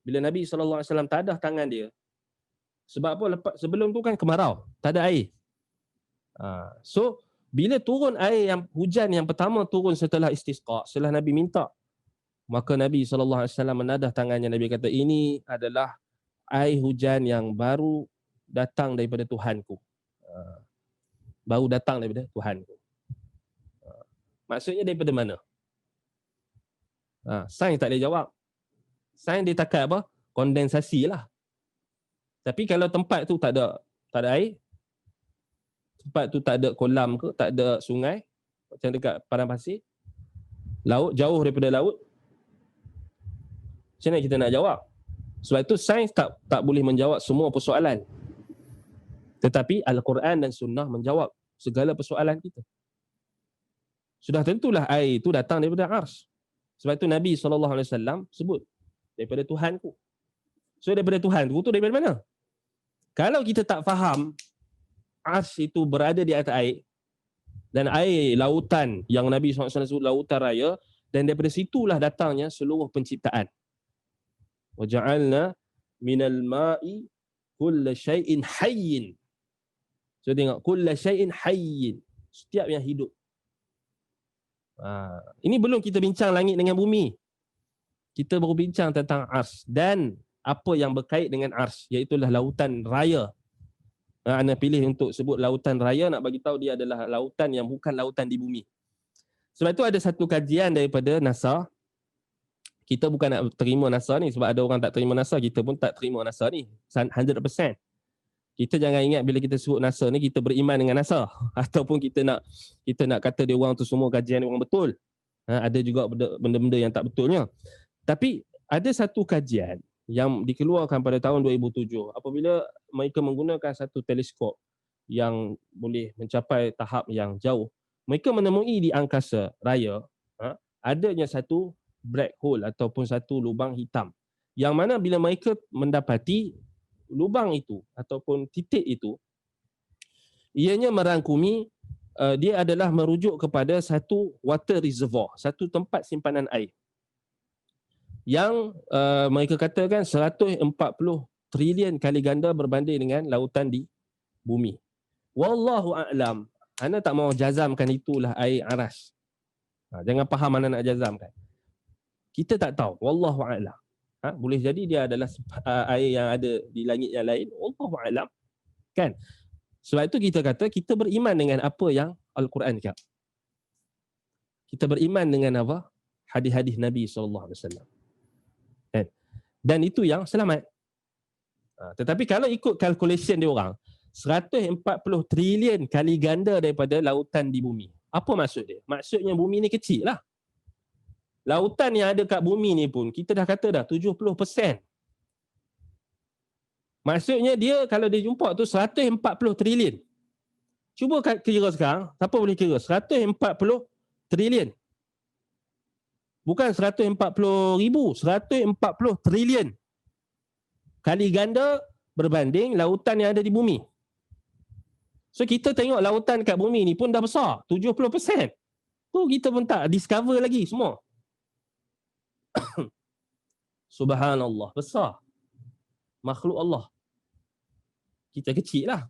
Bila Nabi SAW tadah tangan dia, sebab apa? Sebelum tu kan kemarau, tak ada air. So bila turun air yang hujan yang pertama turun setelah istisqa, setelah Nabi minta, maka Nabi SAW menadah tangannya. Nabi kata, ini adalah air hujan yang baru datang daripada Tuhanku. Baru datang daripada Tuhanku. Maksudnya daripada mana? Sains tak boleh jawab. Sains dia takat apa? Kondensasi lah. Tapi kalau tempat tu tak ada air, tempat tu tak ada kolam ke, tak ada sungai, macam dekat padang pasir, laut, jauh daripada laut, macam mana kita nak jawab? Sebab itu sains tak boleh menjawab semua persoalan. Tetapi Al-Quran dan Sunnah menjawab segala persoalan kita. Sudah tentulah air itu datang daripada Ars. Sebab itu Nabi SAW sebut daripada Tuhanku. So daripada Tuhan tu daripada mana? Kalau kita tak faham Ars itu berada di atas air, dan air lautan yang Nabi SAW sebut lautan raya, dan daripada situlah datangnya seluruh penciptaan. Wa ja'alna minal ma'i kulla syai'in hayyin. So tengok, kulla syai'in hayyin, setiap yang hidup. Ini belum kita bincang langit dengan bumi. Kita baru bincang tentang Ars dan apa yang berkait dengan Ars, iaitulah lautan raya. Anda pilih untuk sebut lautan raya, nak bagi tahu dia adalah lautan yang bukan lautan di bumi. Sebab itu ada satu kajian daripada NASA. Kita bukan nak terima NASA ni, sebab ada orang tak terima NASA, kita pun tak terima NASA ni 100%. Kita jangan ingat bila kita sebut NASA ni kita beriman dengan NASA ataupun kita nak kata dia orang tu semua kajian dia orang betul. Ada juga benda-benda yang tak betulnya. Tapi ada satu kajian yang dikeluarkan pada tahun 2007 apabila mereka menggunakan satu teleskop yang boleh mencapai tahap yang jauh. Mereka menemui di angkasa raya adanya satu black hole ataupun satu lubang hitam, yang mana bila mereka mendapati lubang itu ataupun titik itu, ianya merangkumi, dia adalah merujuk kepada satu water reservoir, satu tempat simpanan air yang mereka katakan 140 trilion kali ganda berbanding dengan lautan di bumi. Wallahu a'lam. Ana tak mau jazamkan itulah air aras. Jangan faham ana nak jazamkan. Kita tak tahu. Wallahu a'lam. Boleh jadi dia adalah air yang ada di langit yang lain. Wallahu a'lam. Kan? Sebab itu kita kata kita beriman dengan apa yang Al-Quran cakap. Kita beriman dengan apa? Hadis-hadis Nabi SAW. Dan itu yang selamat. Tetapi kalau ikut calculation dia orang, 140 trilion kali ganda daripada lautan di bumi. Apa maksud dia? Maksudnya bumi ni kecil lah. Lautan yang ada kat bumi ni pun kita dah kata dah 70%. Maksudnya dia kalau dia jumpa tu 140 trilion. Cuba kira sekarang, siapa boleh kira? 140 trilion. Bukan 140 ribu, 140 trilion kali ganda berbanding lautan yang ada di bumi. So kita tengok lautan kat bumi ni pun dah besar, 70%. Tu kita pun tak discover lagi semua. Subhanallah, besar. Makhluk Allah. Kita kecil lah.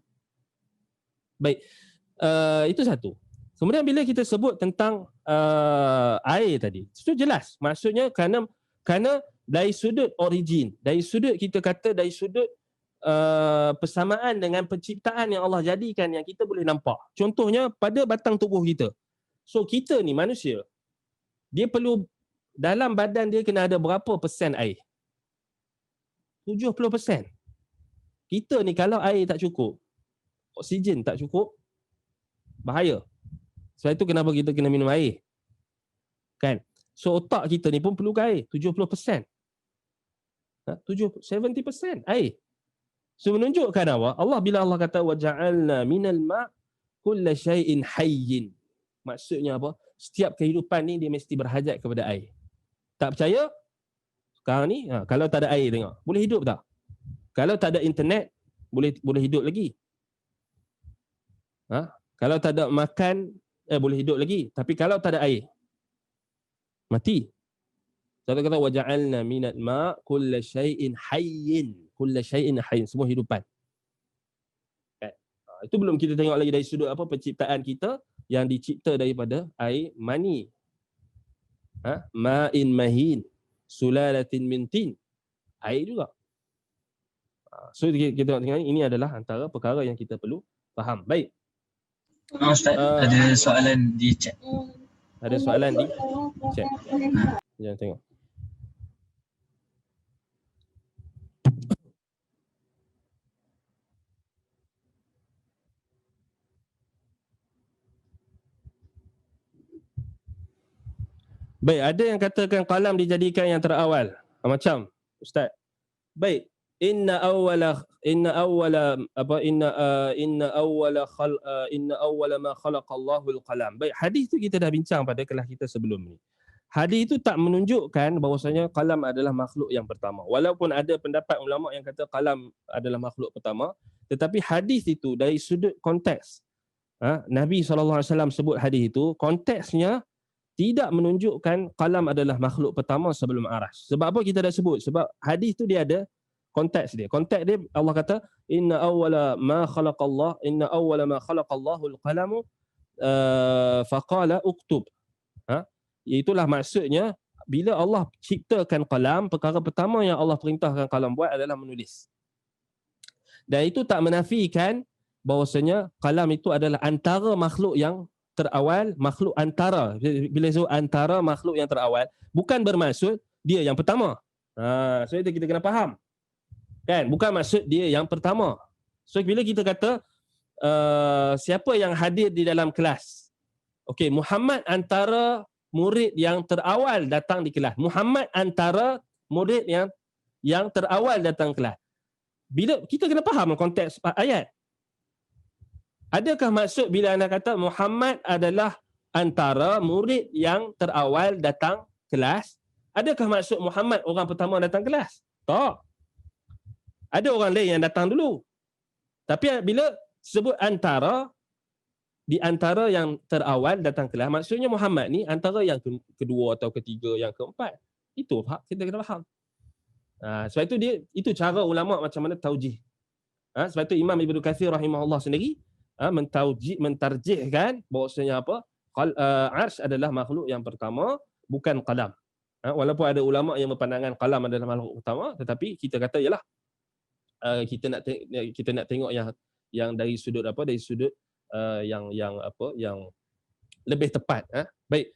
Baik, itu satu. Kemudian bila kita sebut tentang air tadi, itu jelas. Maksudnya kerana dari sudut origin, dari sudut kita kata dari sudut persamaan dengan penciptaan yang Allah jadikan yang kita boleh nampak. Contohnya pada batang tubuh kita. So kita ni manusia, dia perlu dalam badan dia kena ada berapa persen air? 70%. Kita ni kalau air tak cukup, oksigen tak cukup, bahaya. Sebab itu kenapa kita kena minum air. Kan? So otak kita ni pun perlu air, 70%. 70% air. So menunjukkan apa? bila Allah kata wa ja'alna minal ma' kulla syai'in hayyin. Maksudnya apa? Setiap kehidupan ni dia mesti berhajat kepada air. Tak percaya? Sekarang ni kalau tak ada air tengok, boleh hidup tak? Kalau tak ada internet, boleh hidup lagi. Kalau tak ada makan, boleh hidup lagi. Tapi kalau tak ada air, mati. Satu kata wa ja'alna minal ma' kulla syai'in hayyin. Kulla syai'in hayyin, semua hidupan. Kan? Itu belum kita tengok lagi dari sudut apa penciptaan kita yang dicipta daripada air mani. Ma'in mahin, sulalatin min tin. Air juga. So kita tengok ini adalah antara perkara yang kita perlu faham. Baik. Ustaz, ada soalan di chat. Ada soalan di chat. Jangan tengok. Baik, ada yang katakan qalam dijadikan yang terawal. Macam Ustaz, Baik. Inna awwala ma khalaqa Allahul qalam. Baik, hadis tu kita dah bincang pada kelas kita sebelum ni. Hadis itu tak menunjukkan bahawasanya qalam adalah makhluk yang pertama. Walaupun ada pendapat ulama yang kata qalam adalah makhluk pertama, tetapi hadis itu dari sudut konteks, Nabi SAW sebut hadis itu, konteksnya tidak menunjukkan qalam adalah makhluk pertama sebelum arsy. Sebab apa kita dah sebut? Sebab hadis tu dia ada konteks dia. Konteks dia Allah kata inna awwala ma khalaqallahu al-qalamu faqala uktub. Itulah maksudnya bila Allah ciptakan qalam, perkara pertama yang Allah perintahkan qalam buat adalah menulis. Dan itu tak menafikan bahawasanya qalam itu adalah antara makhluk yang terawal, makhluk antara. Bila sebut antara makhluk yang terawal, bukan bermaksud dia yang pertama. So itu kita kena faham. Kan? Bukan maksud dia yang pertama. So bila kita kata siapa yang hadir di dalam kelas, okey, Muhammad antara murid yang terawal datang di kelas. Muhammad antara murid yang terawal datang kelas. Bila kita kena faham konteks ayat. Adakah maksud bila anda kata Muhammad adalah antara murid yang terawal datang kelas, adakah maksud Muhammad orang pertama datang kelas? Tak. Ada orang lain yang datang dulu. Tapi bila sebut antara, di antara yang terawal datang kelas, maksudnya Muhammad ni antara yang kedua atau ketiga, yang keempat. Itu kita kena faham. Sebab itu itu cara ulama macam mana taujih. Sebab itu Imam Ibnu Katsir rahimahullah sendiri mentarjihkan bahawasanya apa? Arsy adalah makhluk yang pertama, bukan qalam. Walaupun ada ulama yang berpandangan qalam adalah makhluk pertama, tetapi kita kata ialah kita nak tengok yang dari sudut apa? Dari sudut yang lebih tepat. Baik.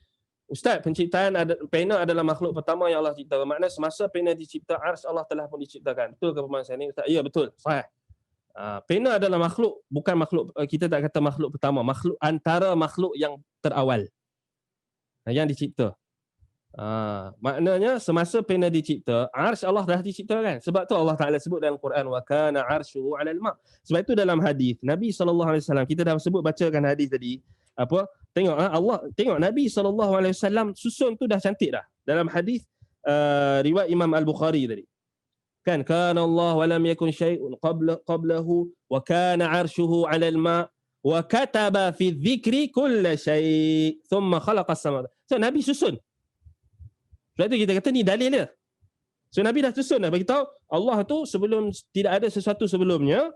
Ustaz, penciptaan pena adalah makhluk pertama yang Allah cipta. Bermakna semasa pena dicipta, arsy Allah telah pun diciptakan. Betul ke pemahaman saya ni, Ustaz? Ya, betul. Sahih. Pena adalah makhluk, bukan makhluk, kita tak kata makhluk pertama, makhluk antara makhluk yang terawal, yang dicipta. Maknanya semasa pena dicipta, arsy Allah dah diciptakan. Sebab tu Allah Taala sebut dalam Quran, wa kana arshuhu 'alal ma'. Sebab itu dalam hadis Nabi SAW, kita dah sebut bacakan hadis tadi, apa? Tengok Nabi SAW susun tu dah cantik dah. Dalam hadis riwayat Imam Al-Bukhari tadi. Kan kana Allah wa lam yakun syai'un qablahu wa kana 'arshuhu 'alal ma' wa kataba fi dzikri kull syai' thumma khalaqa as-samawati. So Nabi susun. Sebab itu kita kata ni dalil dia. So Nabi dah susun dah bagi tahu Allah tu sebelum tidak ada sesuatu sebelumnya,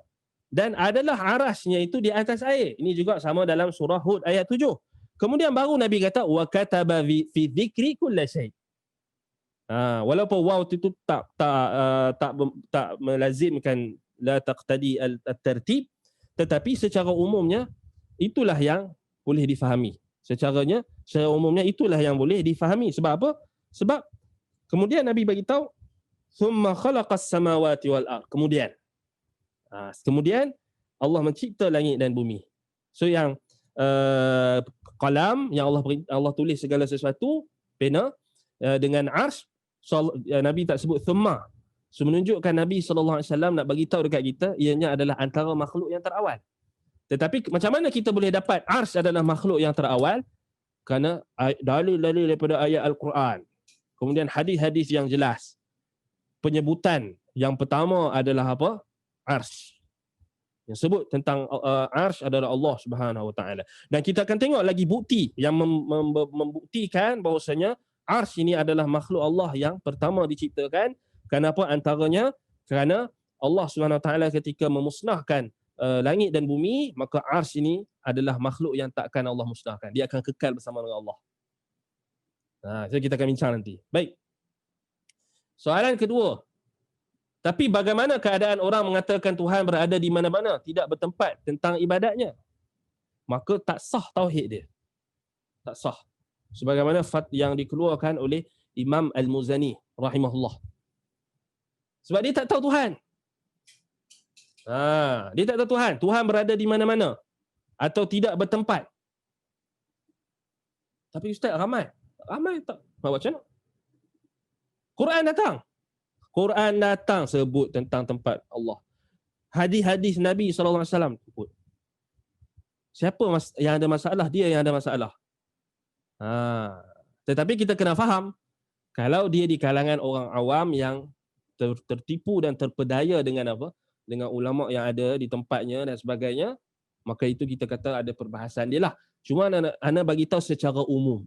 dan adalah arasnya itu di atas air. Ini juga sama dalam surah Hud ayat 7. Kemudian baru Nabi kata wa kataba fi dzikri kull syai'. Walaupun waw itu tak melazimkan la taqtadi at-tartib, tetapi secara umumnya itulah yang boleh difahami. Secara umumnya itulah yang boleh difahami. Sebab apa? Sebab kemudian Nabi bagi tahu thumma khalaqas samawati wal ard. Kemudian Allah mencipta langit dan bumi. So yang qalam yang Allah tulis segala sesuatu, pena, dengan arsy, Nabi tak sebut thumma. So menunjukkan Nabi SAW nak bagi tahu dekat kita ianya adalah antara makhluk yang terawal. Tetapi macam mana kita boleh dapat arsy adalah makhluk yang terawal? Kerana dalil-dalil daripada ayat Al-Quran, kemudian hadis-hadis yang jelas. Penyebutan yang pertama adalah apa? Arsy. Yang sebut tentang arsy adalah Allah Subhanahu Wa Taala. Dan kita akan tengok lagi bukti yang membuktikan bahawasanya arsy ini adalah makhluk Allah yang pertama diciptakan. Kenapa? Antaranya kerana Allah Subhanahu Wa Taala ketika memusnahkan langit dan bumi, maka arsy ini adalah makhluk yang takkan Allah musnahkan. Dia akan kekal bersama dengan Allah. So kita akan bincang nanti. Baik. Soalan kedua. Tapi bagaimana keadaan orang mengatakan Tuhan berada di mana-mana, tidak bertempat tentang ibadatnya? Maka tak sah tauhid dia. Tak sah. Sebagaimana yang dikeluarkan oleh Imam Al-Muzani rahimahullah. Sebab dia tak tahu Tuhan. Dia tak tahu Tuhan. Tuhan berada di mana-mana atau tidak bertempat. Tapi Ustaz, ramai tak. Macam mana? Quran datang. Quran datang sebut tentang tempat Allah. Hadis-hadis Nabi SAW sebut. Siapa yang ada masalah? Dia yang ada masalah. Tetapi kita kena faham, kalau dia di kalangan orang awam yang tertipu dan terpedaya dengan apa? Dengan ulama yang ada di tempatnya dan sebagainya, maka itu kita kata ada perbahasan dia lah. Cuma ana bagi tahu secara umum.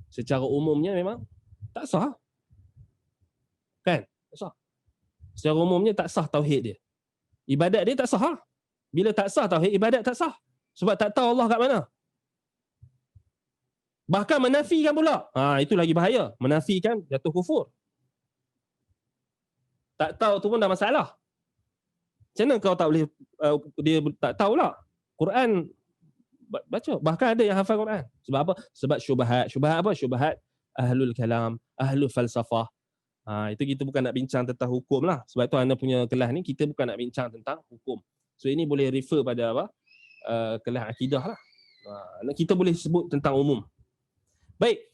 Secara umumnya memang tak sah. Kan? Tak sah. Secara umumnya tak sah tauhid dia. Ibadat dia tak sah. Bila tak sah tauhid, ibadat tak sah. Sebab tak tahu Allah kat mana. Bahkan menafikan pula. Itu lagi bahaya. Menafikan jatuh kufur. Tak tahu tu pun dah masalah. Macam mana kau tak boleh, dia tak tahulah. Quran baca. Bahkan ada yang hafal Quran. Sebab apa? Sebab syubhat. Syubhat apa? Syubhat ahlul kalam, ahlul falsafah. Itu kita bukan nak bincang tentang hukum lah. Sebab tu anda punya kelas ni, kita bukan nak bincang tentang hukum. So ini boleh refer pada apa? Kelas akidah lah. Kita boleh sebut tentang umum. Baik.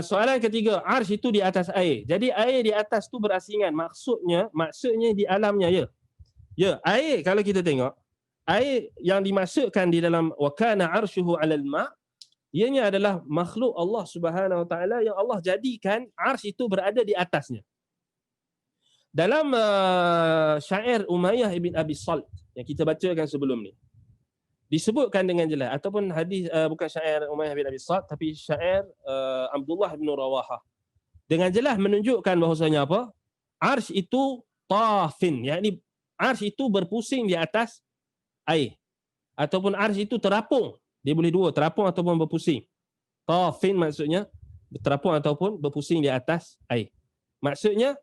Soalan ketiga, arsh itu di atas air. Jadi air di atas tu berasingan. Maksudnya di alamnya, ya. Ya, air kalau kita tengok, air yang dimaksudkan di dalam wa kana arshuhu 'alal ma', ianya adalah makhluk Allah Subhanahu Wa Taala yang Allah jadikan arsh itu berada di atasnya. Dalam syair Umayyah ibn Abi Salt yang kita bacakan sebelum ni, disebutkan dengan jelas, ataupun hadis, bukan syair Umayyah bin Abi Salt, tapi syair Abdullah bin Rawahah, dengan jelas menunjukkan bahawasanya apa? Arsh itu tafin, yakni arsh itu berpusing di atas air, ataupun arsh itu terapung. Dia boleh dua, terapung ataupun berpusing. Tafin maksudnya terapung ataupun berpusing di atas air. Maksudnya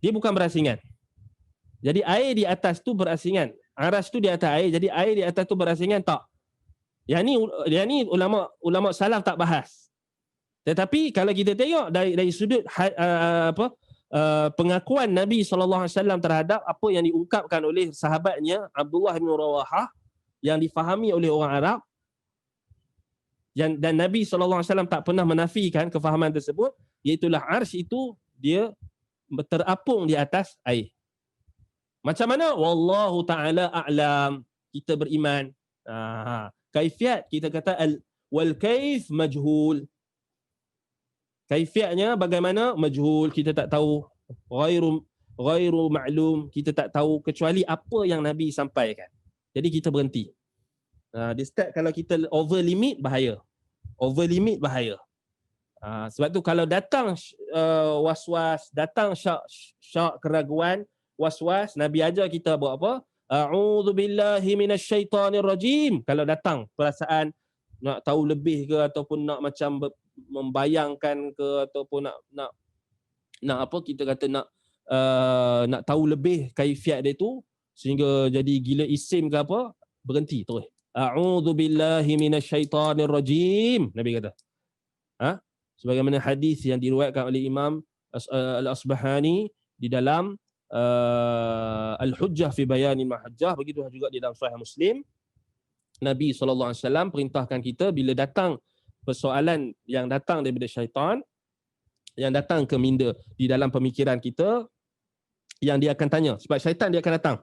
dia bukan berasingan. Jadi air di atas tu berasingan. Arsh tu di atas air, jadi air di atas tu berasingan, tak. Yang ni ulama salaf tak bahas. Tetapi kalau kita tengok dari sudut pengakuan Nabi SAW terhadap apa yang diungkapkan oleh sahabatnya Abdullah bin Rawahah, yang difahami oleh orang Arab, dan Nabi SAW tak pernah menafikan kefahaman tersebut, iaitulah arsh itu dia terapung di atas air. Macam mana? Wallahu ta'ala a'lam. Kita beriman. Kaifiat kita kata wal kaif majhul. Kaifiatnya bagaimana? Majhul, kita tak tahu. Ghairu ma'lum, kita tak tahu kecuali apa yang Nabi sampaikan. Jadi kita berhenti. Dia start kalau kita over limit, bahaya. Over limit bahaya. Sebab tu kalau datang was-was, datang syak keraguan, was-was, Nabi ajar kita buat apa? A'udzubillahi minasyaitonirrajim. Kalau datang perasaan nak tahu lebih ke, ataupun nak macam membayangkan ke, ataupun nak apa kita kata, nak tahu lebih kaifiat dia tu sehingga jadi gila isim ke apa, berhenti terus. A'udzubillahi minasyaitonirrajim, Nabi kata. Sebagaimana hadis yang diriwayatkan oleh Imam Al-Asbahani di dalam Al-Hujjah fi Bayanil Mahajjah, begitu juga di dalam Sahih Muslim, Nabi SAW perintahkan kita bila datang persoalan yang datang daripada syaitan, yang datang ke minda di dalam pemikiran kita, yang dia akan tanya, sebab syaitan dia akan datang.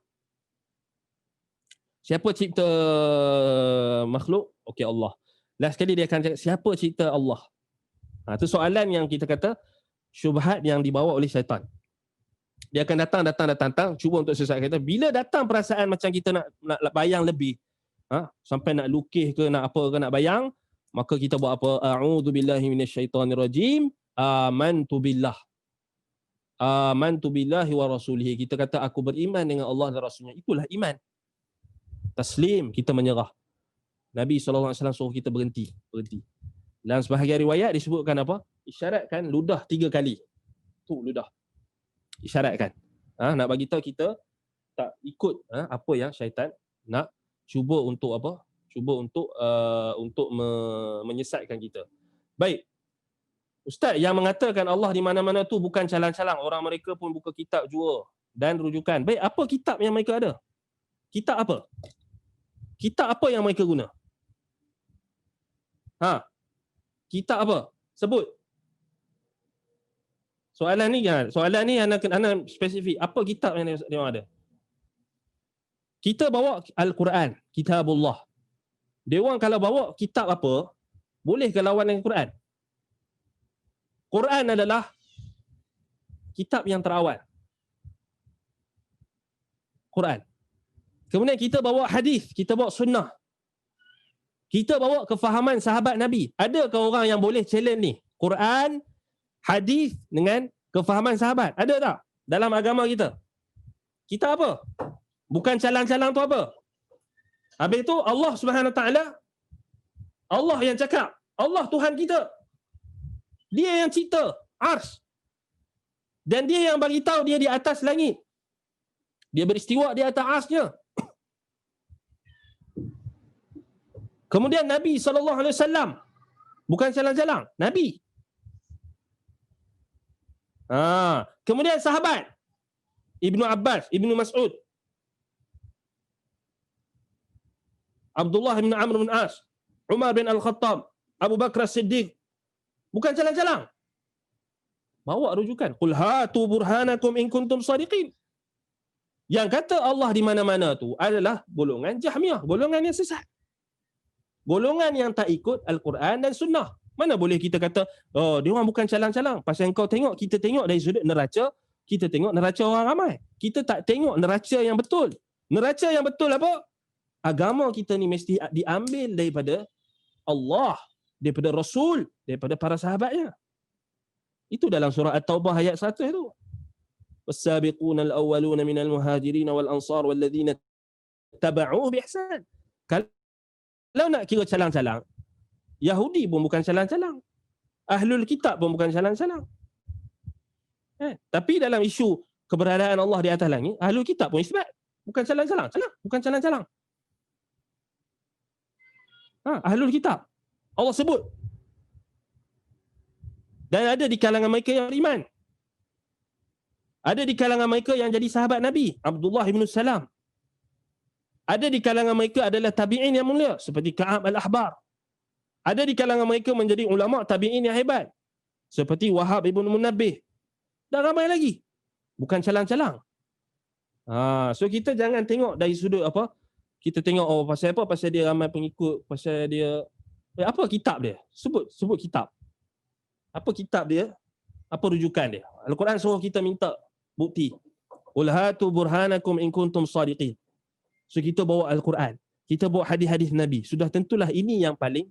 Siapa cipta makhluk? Okey, Allah. Last sekali dia akan cakap, siapa cipta Allah? Itu soalan yang kita kata syubhat yang dibawa oleh syaitan. Dia akan datang, cuba untuk sesatkan kita. Bila datang perasaan macam kita nak bayang lebih, sampai nak lukis ke, nak apa ke, nak bayang, maka kita buat apa? A'udzubillahi minasyaitonirrajim. Amantu billah. Amantu billahi wa rasulihi. Kita kata aku beriman dengan Allah dan Rasulnya. Itulah iman. Taslim, kita menyerah. Nabi SAW suruh kita berhenti. Dalam sebahagian riwayat disebutkan apa? Isyaratkan ludah 3 kali. Tu ludah. Isyaratkan. Nak bagi tahu kita tak ikut apa yang syaitan nak cuba untuk apa? Cuba untuk menyesatkan kita. Baik. Ustaz yang mengatakan Allah di mana-mana tu bukan calang-calang. Orang mereka pun buka kitab jua dan rujukan. Baik, apa kitab yang mereka ada? Kitab apa? Kitab apa yang mereka guna? Kitab apa? Sebut. Soalan ni anak spesifik. Apa kitab yang dia orang ada? Kita bawa Al-Quran, kitabullah. Dia orang kalau bawa kitab apa, boleh ke lawan dengan Quran? Quran adalah kitab yang terawal. Quran. Kemudian kita bawa hadis, kita bawa sunnah. Kita bawa kefahaman sahabat Nabi. Adakah orang yang boleh challenge ni? Quran, hadis dengan kefahaman sahabat. Ada tak dalam agama kita? Kita apa? Bukan calang-calang tu apa? Habis tu Allah Subhanahu Wa Taala, Allah yang cakap, Allah Tuhan kita. Dia yang cipta ars. Dan dia yang bagi tahu dia di atas langit. Dia beristiwa di atas arsnya. Kemudian Nabi SAW, bukan calang-calang, Nabi. Kemudian sahabat, Ibnu Abbas, Ibnu Mas'ud, Abdullah bin Amr bin As, Umar bin Al-Khattab, Abu Bakar As-Siddiq. Bukan calang-calang. Bawa rujukan. Qul hatu burhanakum in kuntum shadiqin. Yang kata Allah di mana-mana tu adalah golongan Jahmiyah, golongan yang sesat. Golongan yang tak ikut Al-Quran dan Sunnah. Mana boleh kita kata, oh, dia orang bukan calang-calang. Pasal kau tengok, kita tengok dari sudut neraca, kita tengok neraca orang ramai. Kita tak tengok neraca yang betul. Neraca yang betul apa? Agama kita ni mesti diambil daripada Allah, daripada Rasul, daripada para sahabatnya. Itu dalam surah At-Taubah ayat 100 tu. Was-sabiquna al-awwaluna minal muhajirin wal ansar walladzina tabauhu bi ihsan. Kalau nak kira calang-calang, Yahudi pun bukan calang-calang. Ahlul kitab pun bukan calang-calang. Tapi dalam isu keberadaan Allah di atas langit, ahlul kitab pun isbat. Bukan calang-calang. Bukan calang-calang. Ahlul kitab. Allah sebut. Dan ada di kalangan mereka yang beriman. Ada di kalangan mereka yang jadi sahabat Nabi, Abdullah bin Salam. Ada di kalangan mereka adalah tabi'in yang mulia seperti Ka'ab al-Ahbar. Ada di kalangan mereka menjadi ulama tabi'in yang hebat seperti Wahab ibn Munabbih. Dan ramai lagi. Bukan calang-calang. So kita jangan tengok dari sudut apa. Kita tengok pasal apa? Pasal dia ramai pengikut, pasal dia apa kitab dia? Sebut kitab. Apa kitab dia? Apa rujukan dia? Al-Quran suruh kita minta bukti. Qul hatu burhanakum in kuntum shadiqin. So kita bawa Al-Quran, kita bawa hadis-hadis Nabi. Sudah tentulah ini yang paling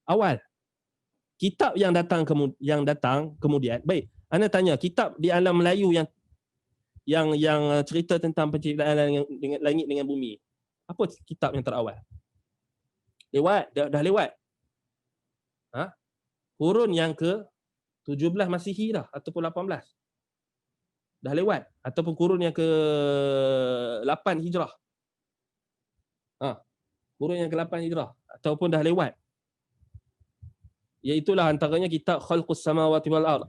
awal. Kitab yang datang kemudian. Baik, anda tanya, kitab di alam Melayu yang cerita tentang penciptaan dengan langit dengan bumi. Apa kitab yang terawal? Lewat, dah lewat. Kurun yang ke 17 Masihi dah ataupun 18. Dah lewat ataupun kurun yang ke 8 Hijrah. Kurun yang ke-8 Hijrah ataupun dah lewat. Iaitulah antaranya kitab Khalqus Samawati wal Ard,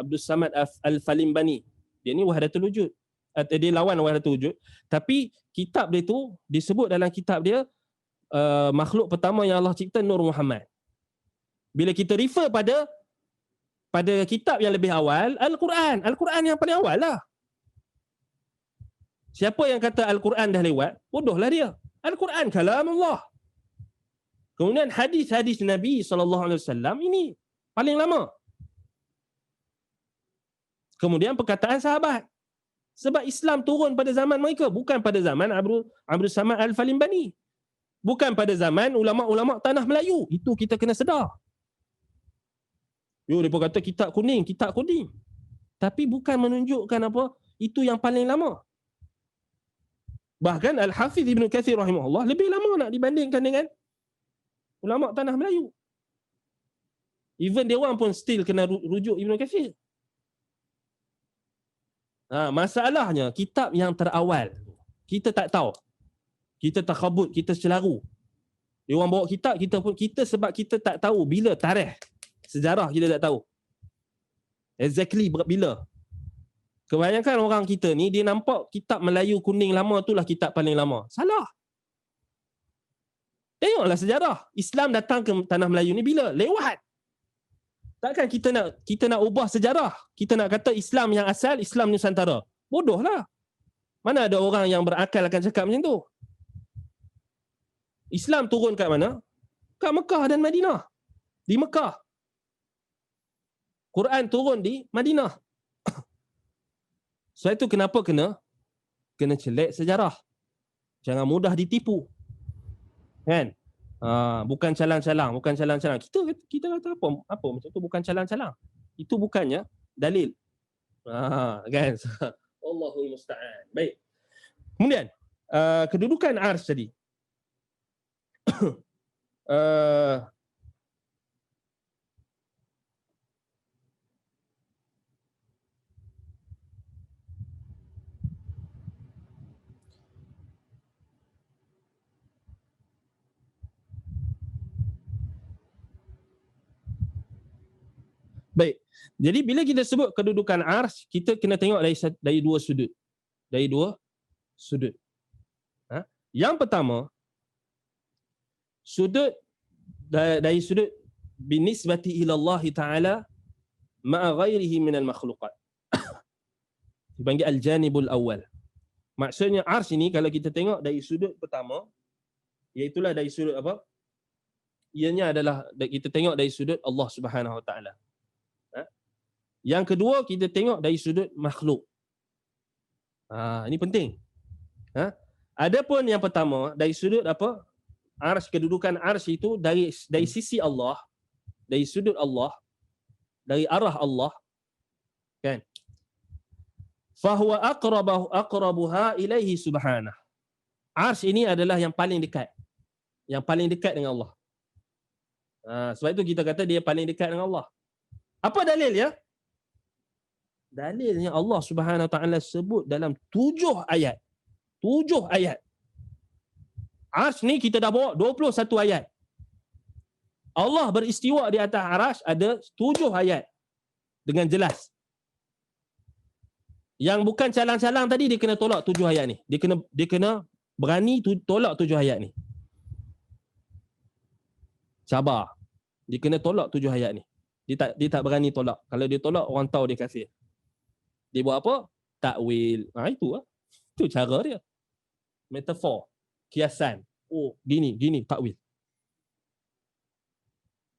Abdul Samad Al-Falimbani. Dia ni Wahdatul Wujud. Dia lawan Wahdatul Wujud, tapi kitab dia tu disebut dalam kitab dia makhluk pertama yang Allah cipta Nur Muhammad. Bila kita refer pada kitab yang lebih awal, Al-Quran yang paling awal lah. Siapa yang kata Al-Quran dah lewat, bodohlah dia. Al-Quran kalamullah. Kemudian hadis-hadis Nabi SAW ini paling lama. Kemudian perkataan sahabat. Sebab Islam turun pada zaman mereka, bukan pada zaman Abdul Samad Al-Falimbani. Bukan pada zaman ulama-ulama tanah Melayu. Itu kita kena sedar. Mereka kata kitab kuning. Tapi bukan menunjukkan apa, itu yang paling lama. Bahkan Al-Hafiz Ibn Kathir rahimahullah lebih lama nak dibandingkan dengan ulama tanah Melayu. Even dia orang pun still kena rujuk Ibn Kathir. Masalahnya kitab yang terawal kita tak tahu. Kita takhabut, kita celaru. Dia orang bawa kitab, kita sebab kita tak tahu bila tarikh sejarah, kita tak tahu exactly bila. Kebanyakan orang kita ni dia nampak kitab Melayu kuning lama itulah kitab paling lama. Salah. Tengoklah sejarah. Islam datang ke tanah Melayu ni bila? Lewat. Takkan kita nak ubah sejarah. Kita nak kata Islam yang asal, Islam Nusantara. Bodohlah. Mana ada orang yang berakal akan cakap macam tu. Islam turun kat mana? Kat Mekah dan Madinah. Di Mekah. Quran turun di Madinah. Sebab itu kenapa kena celik sejarah. Jangan mudah ditipu. Kan? Bukan calang-calang. Kita kata apa macam tu, bukan calang-calang. Itu bukannya dalil. Kan? Allahul musta'an. Baik. Kemudian kedudukan ars tadi. Baik. Jadi bila kita sebut kedudukan ars, kita kena tengok dari dua sudut. Dari dua sudut. Yang pertama, dari sudut binisbati ila Allah Ta'ala ma'a ghairihi minal makhluqat. Dipanggil al-janibul awal. Maksudnya ars ini kalau kita tengok dari sudut pertama, iaitulah dari sudut apa? Ianya adalah kita tengok dari sudut Allah Subhanahu Wa Ta'ala. Yang kedua, kita tengok dari sudut makhluk. Ini penting. Adapun yang pertama, dari sudut apa? Ars, kedudukan ars itu dari sisi Allah, dari sudut Allah, dari arah Allah, kan? Fahuwa aqrabuha ilaihi subhanah. Ars ini adalah yang paling dekat. Yang paling dekat dengan Allah. Sebab itu kita kata dia paling dekat dengan Allah. Apa dalilnya? Dalilnya Allah Subhanahu Wa Ta'ala sebut dalam 7 ayat. 7 ayat. Ars ni kita dah bawa 21 ayat. Allah beristiwa di atas ars ada 7 ayat. Dengan jelas. Yang bukan calang-calang tadi dia kena tolak 7 ayat ni. Dia kena berani tolak 7 ayat ni. Sabar. Dia kena tolak 7 ayat ni. Dia tak berani tolak. Kalau dia tolak, orang tahu dia kafir. Dia buat apa? Takwil. Itu cara dia. Metafor. Kiasan. Gini, takwil.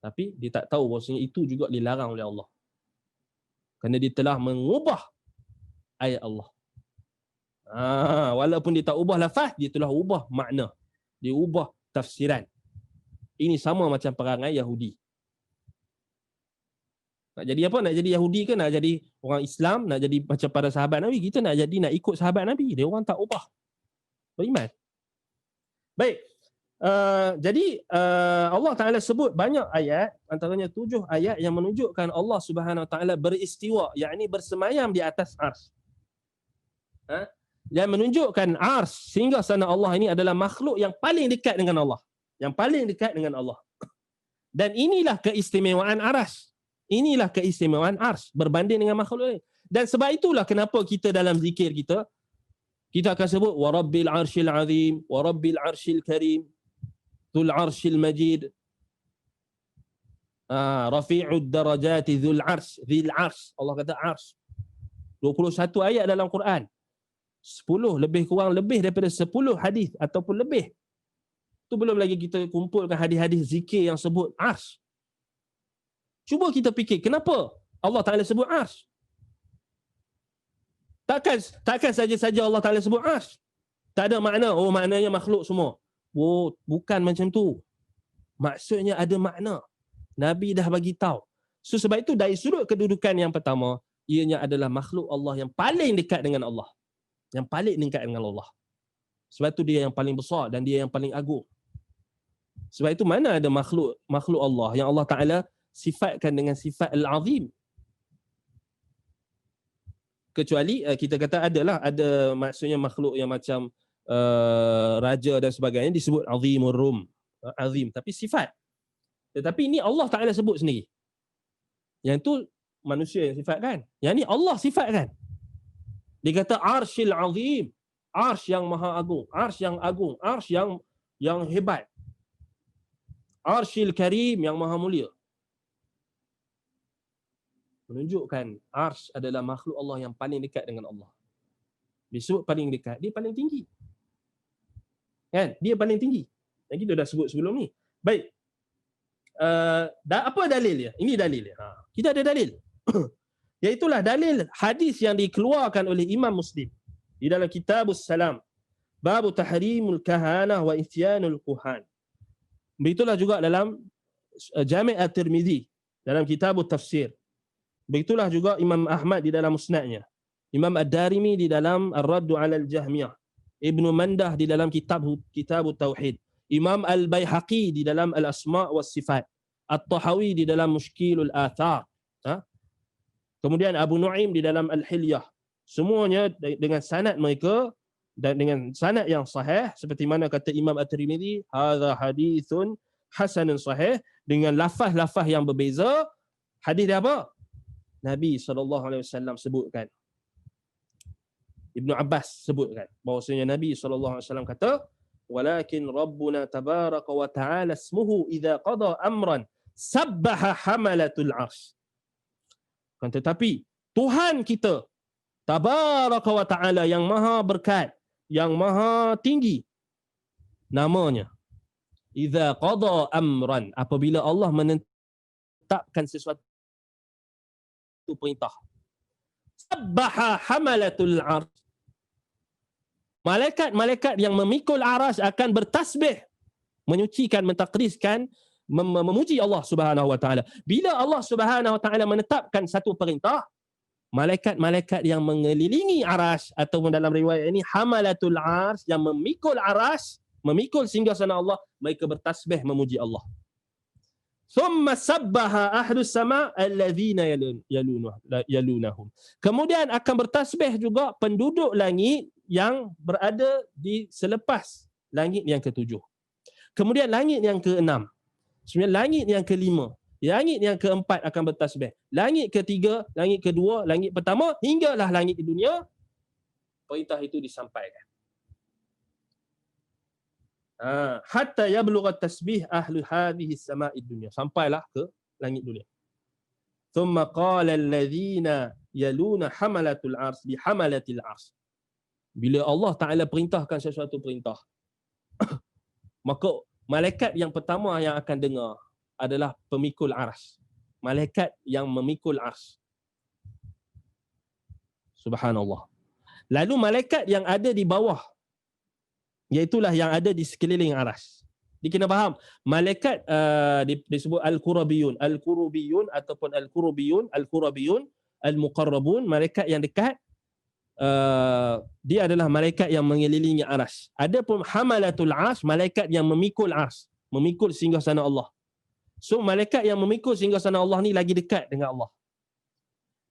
Tapi dia tak tahu bahawasanya itu juga dilarang oleh Allah. Kerana dia telah mengubah ayat Allah. Walaupun dia tak ubah lafaz, dia telah ubah makna. Dia ubah tafsiran. Ini sama macam perangai Yahudi. Nak jadi apa? Nak jadi Yahudi ke? Nak jadi orang Islam? Nak jadi macam para sahabat Nabi? Kita nak ikut sahabat Nabi. Dia orang tak ubah. Beriman. Baik. Jadi Allah Ta'ala sebut banyak ayat, antaranya 7 ayat yang menunjukkan Allah Subhanahu Wa Ta'ala beristiwa, yakni bersemayam di atas ars. Yang menunjukkan ars sehingga sana Allah ini adalah makhluk yang paling dekat dengan Allah. Yang paling dekat dengan Allah. Dan inilah keistimewaan ars. Inilah keistimewaan ars berbanding dengan makhluk lain. Dan sebab itulah kenapa kita dalam zikir kita akan sebut wa rabbil arsyil azim, wa rabbil arsyil karim, dzul arsyil majid, rafi'ud darajati dzul ars. Allah kata ars. 21 ayat dalam Quran. 10 lebih daripada 10 hadis ataupun lebih. Tu belum lagi kita kumpulkan hadis-hadis zikir yang sebut ars. Cuba kita fikir, kenapa Allah Ta'ala sebut ars? Takkan saja-saja Allah Ta'ala sebut ars. Tak ada makna, maknanya makhluk semua. Bukan macam tu. Maksudnya ada makna. Nabi dah bagi tahu. So sebab itu dari sudut kedudukan yang pertama, ianya adalah makhluk Allah yang paling dekat dengan Allah. Yang paling dekat dengan Allah. Sebab itu dia yang paling besar dan dia yang paling agung. Sebab itu mana ada makhluk Allah yang Allah Ta'ala sifatkan dengan sifat al-azim. Kecuali kita kata ada maksudnya makhluk yang macam raja dan sebagainya disebut azimur rum. Azim, tapi sifat. Tetapi ini Allah Ta'ala sebut sendiri. Yang tu manusia yang sifatkan. Yang ni Allah sifatkan. Dia kata arsyil azim. Arsy yang maha agung. Arsy yang agung. Arsy yang hebat. Arsyil karim yang maha mulia. menunjukkan ars adalah makhluk Allah yang paling dekat dengan Allah. Disebut paling dekat, dia paling tinggi. Kan? Dia paling tinggi. Yang kita dah sebut sebelum ni. Baik. Apa dalil dia? Ini dalil dia. Kita ada dalil. Iaitulah dalil hadis yang dikeluarkan oleh Imam Muslim di dalam Kitabus Salam. Bab tahrimul kahanah wa isyanul kuhan. Begitulah juga dalam Jami' At-Tirmizi dalam Kitabut Tafsir. Begitulah juga Imam Ahmad di dalam Musnadnya. Imam Ad-Darimi di dalam Ar-Radd 'ala al-Jahmiyah. Ibnu Mandah di dalam Kitabut Tauhid. Imam Al-Baihaqi di dalam Al-Asma' was Sifat. At-Tahawi di dalam Mushkilul Athar. Kemudian Abu Nu'aim di dalam Al-Hilyah. Semuanya dengan sanad mereka dan dengan sanad yang sahih seperti mana kata Imam At-Tirmizi, hadza haditsun hasanun sahih, dengan lafaz-lafaz yang berbeza. Hadis dia apa? Nabi SAW sebutkan. Ibnu Abbas sebutkan bahawasanya Nabi SAW kata, walakin Rabbuna tabaraka wa ta'ala ismuhu idza qada amran sabbaha hamalatul arsh. Kan tetapi Tuhan kita tabaraka wa ta'ala yang maha berkat, yang maha tinggi, namanya idza qada amran, apabila Allah menetapkan sesuatu perintah, sabbaha hamalatul arsh, malaikat-malaikat yang memikul aras akan bertasbih, menyucikan, mentakdiskan, memuji Allah Subhanahu wa taala. Bila Allah Subhanahu wa taala menetapkan satu perintah, malaikat-malaikat yang mengelilingi aras, ataupun dalam riwayat ini hamalatul ars, yang memikul aras, memikul singgasana Allah, mereka bertasbih memuji Allah. Thumma sabbaha ahlus sama' alladhina yalunahum. Kemudian akan bertasbih juga penduduk langit yang berada di selepas langit yang ketujuh. Kemudian langit yang keenam. Kemudian langit yang kelima. Langit yang keempat akan bertasbih. Langit ketiga, langit kedua, langit pertama, hinggalah langit dunia, perintah itu disampaikan. Hatta yablugha tasbih ahli hadhihi sama'id dunya, sampailah ke langit dunia. Thumma qala alladhina yaluna hamalatul ars bi hamalatil ars. Bila Allah Taala perintahkan sesuatu perintah, maka malaikat yang pertama yang akan dengar adalah pemikul ars. Malaikat yang memikul ars. Subhanallah. Lalu malaikat yang ada di bawah, iaitulah yang ada di sekeliling aras. Dia kena faham, malaikat disebut al-qurabiyun, al-qurubiyun ataupun al-qurubiyun, al-qurabiyun, al-muqarrabun, malaikat yang dekat, dia adalah malaikat yang mengelilingi aras. Adapun hamalatul ars, malaikat yang memikul ars, memikul singgasana Allah. So malaikat yang memikul singgasana Allah ni lagi dekat dengan Allah.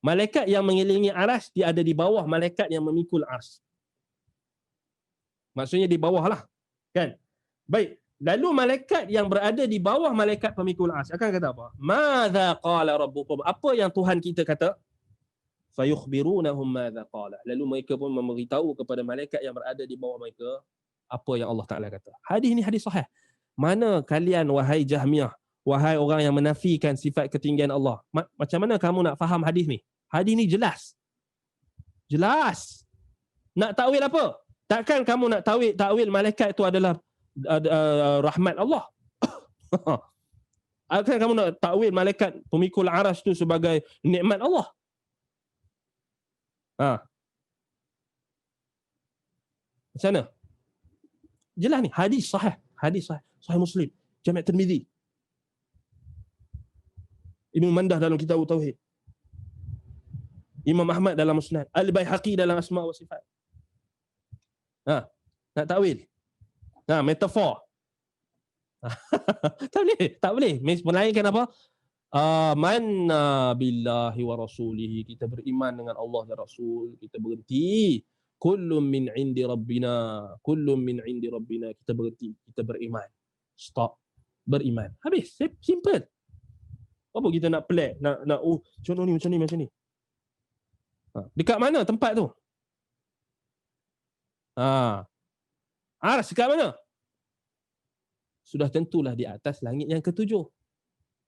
Malaikat yang mengelilingi aras, dia ada di bawah malaikat yang memikul ars. Maksudnya di bawah lah, kan? Baik. Lalu malaikat yang berada di bawah malaikat pemikul ars akan kata apa? Madza qala rabbukum? Apa yang Tuhan kita kata? Fayukhbirunahum madza qala. Lalu mereka pun memberitahu kepada malaikat yang berada di bawah mereka apa yang Allah Taala kata. Hadis ini hadis sahih. Mana kalian wahai Jahmiyah, wahai orang yang menafikan sifat ketinggian Allah? Macam mana kamu nak faham hadis ni? Hadis ni jelas. Jelas. Nak takwil apa? Takkan kamu nak takwil malaikat itu adalah rahmat Allah? Takkan kamu nak takwil malaikat pemikul aras itu sebagai nikmat Allah? Macam mana? Jelas ni, hadis sahih, sahih Muslim, Jami' Tirmizi, Ibnu Mandah dalam Kitab Tauhid, Imam Ahmad dalam Musnad, Al-Baihaqi dalam Asma' wa Sifat. Nak takwil? Metafor. Tak boleh. Melainkan apa? Amanna billahi wa rasulihi. Kita beriman dengan Allah dan Rasul. Kita berhenti. Kullum min indi rabbina. Kullum min indi rabbina. Kita berhenti. Kita beriman. Stop. Beriman. Habis. Simple. Apa kita nak pelik? Nak contoh ni macam ni. Dekat mana tempat tu? Ars dekat mana? Sudah tentulah di atas langit yang ketujuh.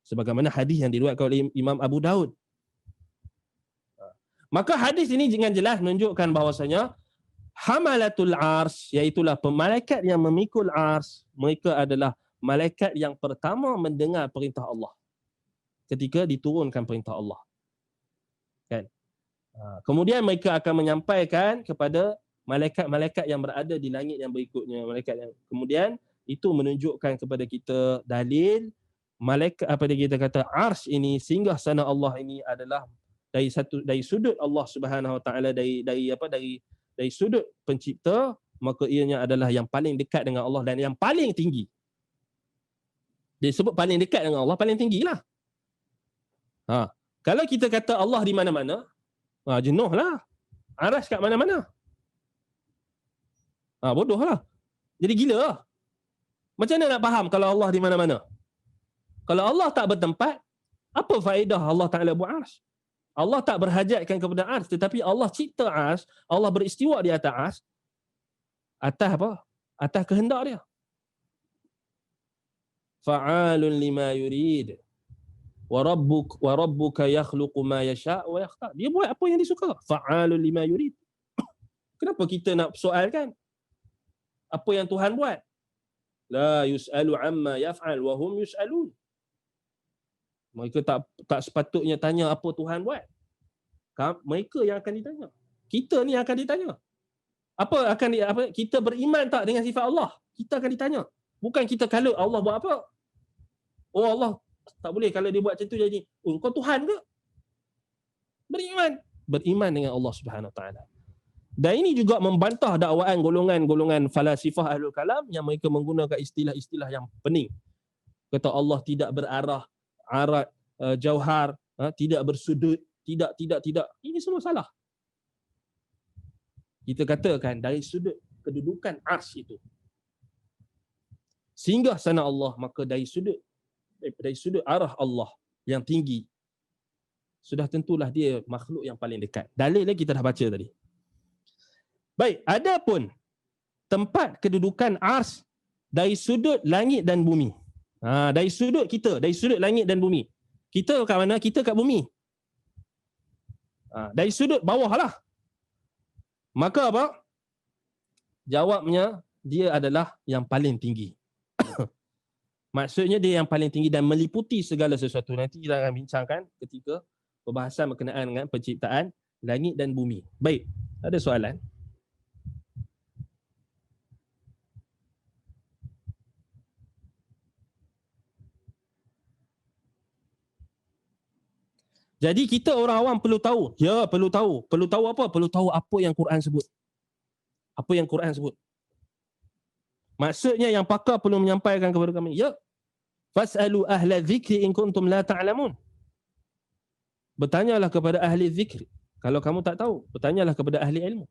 Sebagaimana hadis yang diriwayatkan oleh Imam Abu Daud. Maka hadis ini dengan jelas menunjukkan bahawasanya hamalatul ars, iaitulah malaikat yang memikul ars, mereka adalah malaikat yang pertama mendengar perintah Allah ketika diturunkan perintah Allah. Kan? Kemudian mereka akan menyampaikan kepada malaikat-malaikat yang berada di langit yang berikutnya. Malaikat yang kemudian itu menunjukkan kepada kita dalil malaikat apa dia kita kata ars ini, singgah sana Allah ini adalah dari sudut Allah Subhanahu Wa Taala, dari sudut pencipta, maka ianya adalah yang paling dekat dengan Allah dan yang paling tinggi. Dia sebut paling dekat dengan Allah, paling tinggilah. Kalau kita kata Allah di mana-mana, jenuhlah. Aras kat mana-mana. Bodohlah. Jadi gila lah. Macam mana nak faham kalau Allah di mana-mana? Kalau Allah tak bertempat, apa faedah Allah Ta'ala buat ars? Allah tak berhajatkan kepada ars, tetapi Allah cipta ars, Allah beristiwa di atas ars, atas apa? Atas kehendak dia. Fa'alun lima yurid. Wa rabbuka yakhluqu ma yasha' wa yakhtar. Dia buat apa yang dia suka. Fa'alun lima yurid. Kenapa kita nak soalkan apa yang Tuhan buat? La yus'alu amma yaf'al wa hum yus'alun. Mereka tak sepatutnya tanya apa Tuhan buat. Mereka yang akan ditanya. Kita ni akan ditanya. Apa kita beriman tak dengan sifat Allah? Kita akan ditanya. Bukan kita kalau Allah buat apa? Oh Allah tak boleh kalau dia buat macam tu jadi. Oh kau Tuhan ke? Beriman dengan Allah Subhanahu Wa Taala. Dan ini juga membantah dakwaan golongan-golongan falasifah ahlul kalam yang mereka menggunakan istilah-istilah yang pening. Kata Allah tidak berarah, arat, jauhar, tidak bersudut, tidak. Ini semua salah. Kita katakan dari sudut kedudukan ars itu, singgah sana Allah, maka dari sudut arah Allah yang tinggi, sudah tentulah dia makhluk yang paling dekat. Dalilnya kita dah baca tadi. Baik, adapun tempat kedudukan ars dari sudut langit dan bumi. Dari sudut kita, dari sudut langit dan bumi. Kita kat mana? Kita kat bumi. Dari sudut bawah lah. Maka apa? Jawabnya, dia adalah yang paling tinggi. Maksudnya dia yang paling tinggi dan meliputi segala sesuatu. Nanti kita akan bincangkan ketika perbahasan berkenaan dengan penciptaan langit dan bumi. Baik, ada soalan? Jadi kita orang awam perlu tahu. Ya, perlu tahu. Perlu tahu apa? Perlu tahu apa yang Quran sebut. Apa yang Quran sebut. Maksudnya yang pakar perlu menyampaikan kepada kami. Ya. Fas'alu ahla dzikri in kuntum la ta'lamun. Bertanyalah kepada ahli zikri. Kalau kamu tak tahu, bertanyalah kepada ahli ilmu.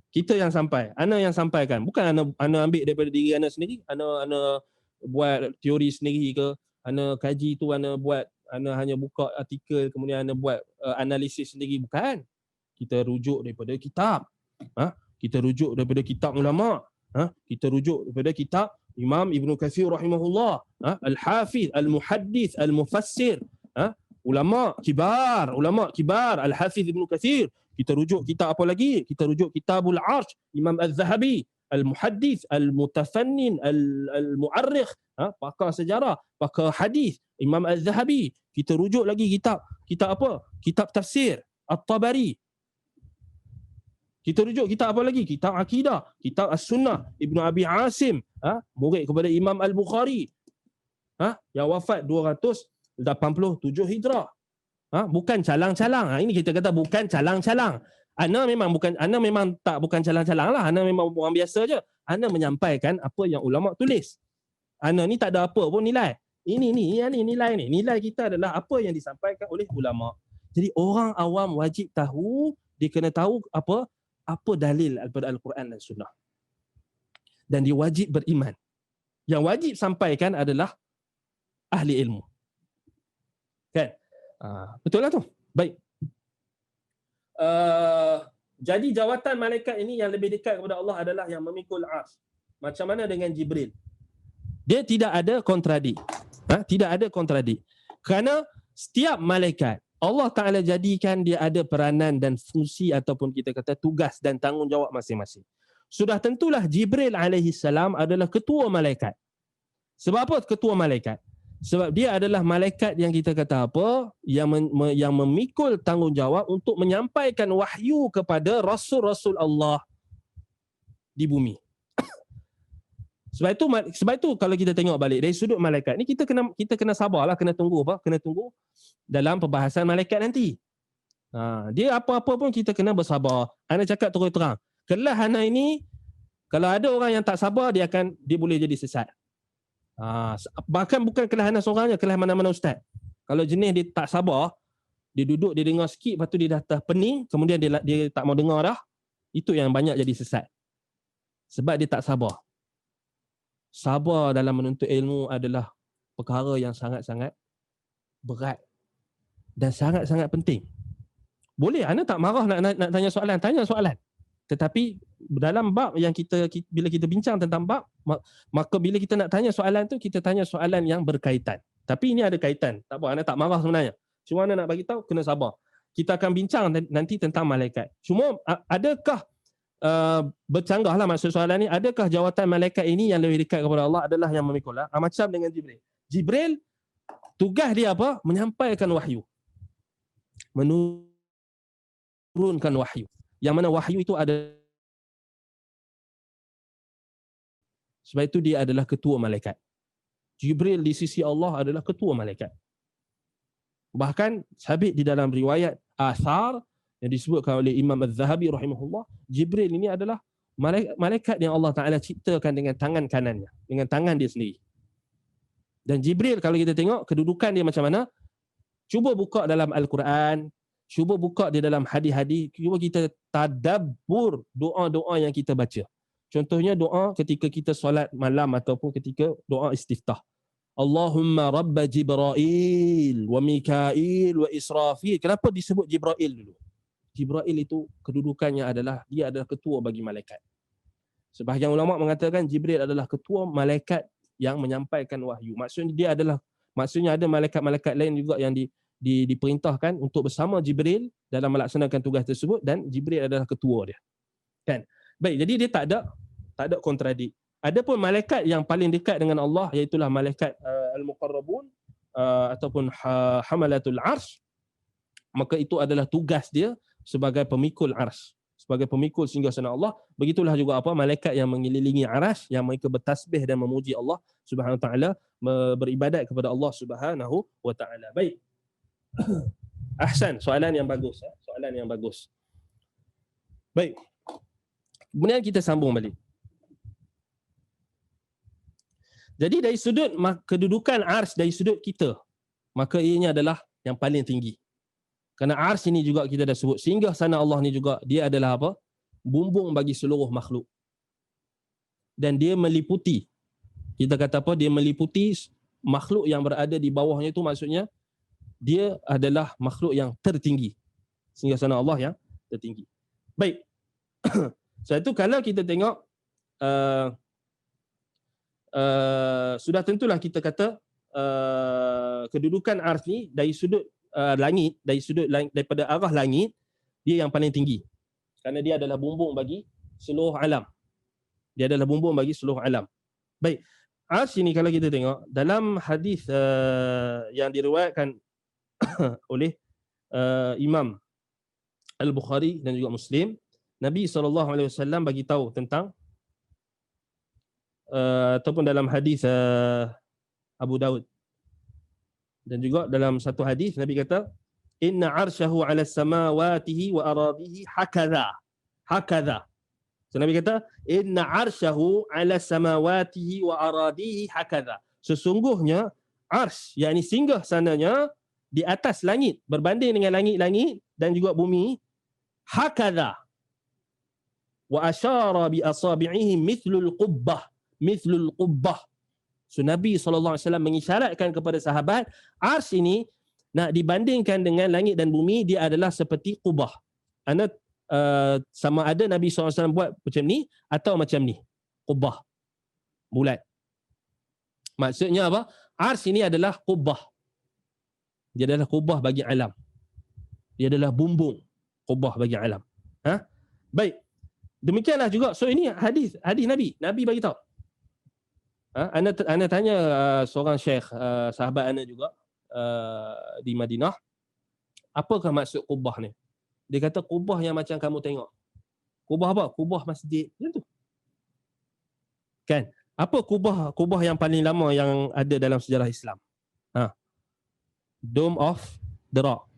Kita yang sampai. Ana yang sampaikan. Bukan ana ambil daripada diri ana sendiri. Ana buat teori sendiri ke. Ana kaji tu, ana buat, ana hanya buka artikel kemudian ana buat analisis sendiri. Bukan. Kita rujuk daripada kitab. Kita rujuk daripada kitab ulama. Kita rujuk daripada kitab Imam Ibn Kathir rahimahullah, Al-Hafiz, Al-Muhaddith, Al-Mufassir, ulama kibar, Al-Hafiz Ibn Kathir. Kita rujuk kitab apa lagi? Kita rujuk Kitabul Arsh, Imam Al-Zahabi, Al-Muhaddith, Al-Mutafannin, Al-Mu'arrikh, pakar sejarah, pakar hadis, Imam Al-Zahabi. Kita rujuk lagi kitab apa? Kitab tafsir, At-Tabari. Kita rujuk kitab apa lagi? Kitab Akidah, Kitab As-Sunnah, Ibnu Abi Asim, murid kepada Imam Al-Bukhari, yang wafat 287 Hijrah. Bukan calang-calang. Ini kita kata bukan calang-calang. Ana memang bukan calang-calang lah. Ana memang orang biasa je. Ana menyampaikan apa yang ulama tulis. Ana ni tak ada apa pun nilai. Ini nilai ni. Nilai kita adalah apa yang disampaikan oleh ulama. Jadi orang awam wajib tahu, dia kena tahu apa dalil daripada Al-Quran dan Sunnah. Dan dia wajib beriman. Yang wajib sampaikan adalah ahli ilmu. Kan? Betul lah tu. Baik. Jadi jawatan malaikat ini yang lebih dekat kepada Allah adalah yang memikul ars. Macam mana dengan Jibril? Dia tidak ada kontradik. Tidak ada kontradik. Kerana setiap malaikat Allah Ta'ala jadikan dia ada peranan dan fungsi ataupun kita kata tugas dan tanggungjawab masing-masing. Sudah tentulah Jibril alaihi salam adalah ketua malaikat. Sebab apa ketua malaikat? Sebab dia adalah malaikat yang kita kata apa? Yang memikul tanggungjawab untuk menyampaikan wahyu kepada rasul-rasul Allah di bumi. Sebab itu kalau kita tengok balik dari sudut malaikat ni, kita kena sabarlah, kena tunggu apa? Kena tunggu dalam perbahasan malaikat nanti. Dia apa-apa pun kita kena bersabar. Ana cakap terus terang. Kelas ana ini, kalau ada orang yang tak sabar, dia boleh jadi sesat. Bahkan bukan kelas ana seorangnya, kelas mana-mana ustaz. Kalau jenis dia tak sabar, dia duduk, dia dengar sikit, lepas tu dia dah terpening, kemudian dia tak mau dengar dah, itu yang banyak jadi sesat. Sebab dia tak sabar. Sabar dalam menuntut ilmu adalah perkara yang sangat-sangat berat dan sangat-sangat penting. Boleh, anda tak marah nak tanya soalan. Tetapi dalam bab yang bila kita bincang tentang bab, maka bila kita nak tanya soalan tu, kita tanya soalan yang berkaitan. Tapi ini ada kaitan. Tak apa, anda tak marah sebenarnya. Cuma anda nak bagi tahu, kena sabar. Kita akan bincang nanti tentang malaikat. Cuma adakah bercanggahlah maksud soalan ni, adakah jawatan malaikat ini yang lebih dekat kepada Allah adalah yang memikul? Macam dengan Jibril. Jibril tugas dia apa? Menyampaikan wahyu. Menurunkan wahyu. Yang mana wahyu itu ada. Sebab itu dia adalah ketua malaikat. Jibril di sisi Allah adalah ketua malaikat. Bahkan sabit di dalam riwayat asar yang disebutkan oleh Imam Az-Zahabi rahimahullah, Jibril ini adalah malaikat yang Allah Ta'ala ciptakan dengan tangan kanannya, dengan tangan dia sendiri. Dan Jibril kalau kita tengok kedudukan dia macam mana, cuba buka dalam Al-Quran, cuba buka di dalam hadis-hadis, cuba kita tadabbur doa-doa yang kita baca. Contohnya doa ketika kita solat malam ataupun ketika doa istiftah. Allahumma rabba Jibril wa Mikail wa Israfil. Kenapa disebut Jibril dulu? Jibril itu kedudukannya adalah dia adalah ketua bagi malaikat. Sebahagian ulama mengatakan Jibril adalah ketua malaikat yang menyampaikan wahyu. Maksudnya ada malaikat-malaikat lain juga yang diperintahkan untuk bersama Jibril dalam melaksanakan tugas tersebut, dan Jibril adalah ketua dia. Kan? Baik, jadi dia tak ada kontradik. Adapun malaikat yang paling dekat dengan Allah, iaitu malaikat al-muqarrabun ataupun hamalatul arsh, maka itu adalah tugas dia sebagai pemikul arsy, sebagai pemikul singgasana Allah. Begitulah juga malaikat yang mengelilingi arsy, yang mereka bertasbih dan memuji Allah Subhanahu wa taala, beribadat kepada Allah Subhanahu wa taala. Baik. Ahsan, soalan yang bagus. Baik. Kemudian kita sambung balik. Jadi dari sudut kedudukan arsy, dari sudut kita, maka ianya adalah yang paling tinggi. Kerana arsy ini juga kita dah sebut, sehingga sana Allah ni juga dia adalah apa? Bumbung bagi seluruh makhluk. Dan dia meliputi, kita kata apa? Dia meliputi makhluk yang berada di bawahnya, itu maksudnya dia adalah makhluk yang tertinggi. Sehingga sana Allah yang tertinggi. Baik. So itu kalau kita tengok sudah tentulah kita kata kedudukan arsy ni dari sudut langit, daripada arah langit, dia yang paling tinggi. Kerana dia adalah bumbung bagi seluruh alam. Dia adalah bumbung bagi seluruh alam. Baik. Arsy ni kalau kita tengok dalam hadis yang diriwayatkan oleh Imam Al-Bukhari dan juga Muslim, Nabi SAW bagi tahu tentang ataupun dalam hadis Abu Daud, dan juga dalam satu hadis Nabi kata, inna arsyahu 'ala samawatihi wa aradihi hakadha. So Nabi kata, inna arsyahu 'ala samawatihi wa aradihi hakadha. Sesungguhnya arsy, yakni singgah sananya di atas langit, berbanding dengan langit-langit dan juga bumi, hakadha. Wa asyara bi asabi'ihi mithlul qubbah. So Nabi SAW mengisyaratkan kepada sahabat, arsy ini nak dibandingkan dengan langit dan bumi, dia adalah seperti qubah. Sama ada Nabi SAW buat macam ni atau macam ni, qubah, bulat. Maksudnya apa? Arsy ini adalah qubah. Dia adalah qubah bagi alam. Dia adalah bumbung qubah bagi alam. Baik. Demikianlah juga. So ini hadis Nabi. Nabi bagi tahu. Ana tanya seorang syekh, sahabat ana juga di Madinah, apakah maksud qubah ni? Dia kata qubah yang macam kamu tengok. Qubah apa? Qubah masjid. Macam tu. Kan? Apa qubah yang paling lama yang ada dalam sejarah Islam? Dome of the Rock.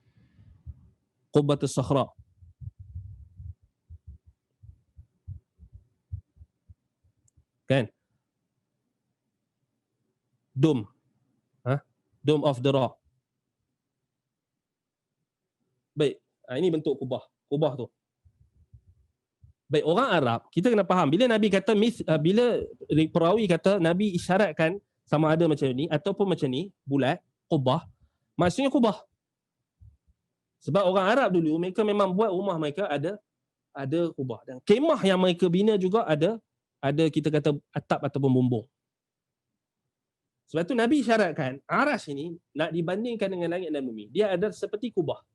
Qubbatus Sakhra. Kan? Dome. Dome of the Rock. Baik. Ini bentuk kubah. Kubah tu. Baik, orang Arab, kita kena faham. Bila Nabi kata, bila perawi kata Nabi isyaratkan sama ada macam ni ataupun macam ni, bulat, kubah, maksudnya kubah. Sebab orang Arab dulu, mereka memang buat rumah mereka ada kubah. Dan kemah yang mereka bina juga ada kita kata atap ataupun bumbung. Sebab tu Nabi isyaratkan, Arash ini nak dibandingkan dengan langit dan bumi. Dia ada seperti kubah.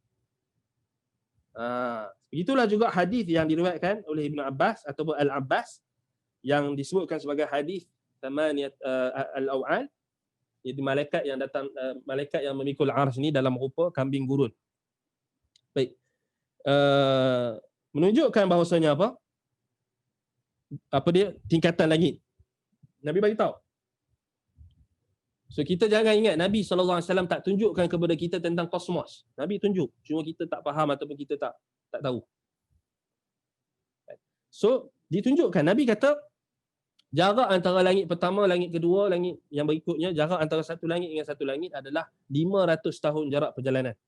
Begitulah juga hadis yang diriwayatkan oleh Ibnu Abbas ataupun Al-Abbas yang disebutkan sebagai hadis Thamaniyat Al-Aw'al, iaitu malaikat yang datang, malaikat yang memikul Arsy ini dalam rupa kambing gurun. Baik. Menunjukkan bahawasanya apa? Apa dia? Tingkatan langit. Nabi bagi tahu. So kita jangan ingat Nabi SAW tak tunjukkan kepada kita tentang kosmos. Nabi tunjuk. Cuma kita tak faham ataupun kita tak tahu. So ditunjukkan. Nabi kata jarak antara langit pertama, langit kedua, langit yang berikutnya, jarak antara satu langit dengan satu langit adalah 500 tahun jarak perjalanan.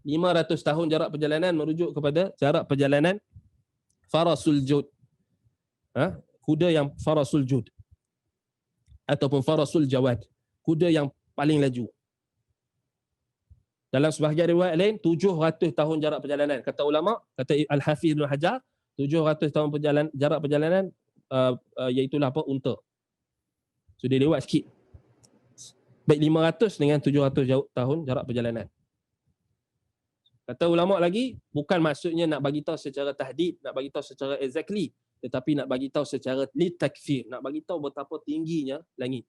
500 tahun jarak perjalanan merujuk kepada jarak perjalanan Farasul Jud. Kuda yang Farasul Jud. Ataupun Farasul Jawad. Kuda yang paling laju. Dalam sebahagian riwayat lain 700 tahun jarak perjalanan. Kata ulama, kata Al-Hafiz Ibn Hajar, 700 tahun jarak perjalanan iaitulah apa? Unta. So dia lewat sikit. Baik 500 dengan 700 tahun jarak perjalanan. Kata ulama lagi, bukan maksudnya nak bagi tahu secara tahdid, nak bagi tahu secara exactly, tetapi nak bagi tahu secara litakfir, nak bagi tahu betapa tingginya langit.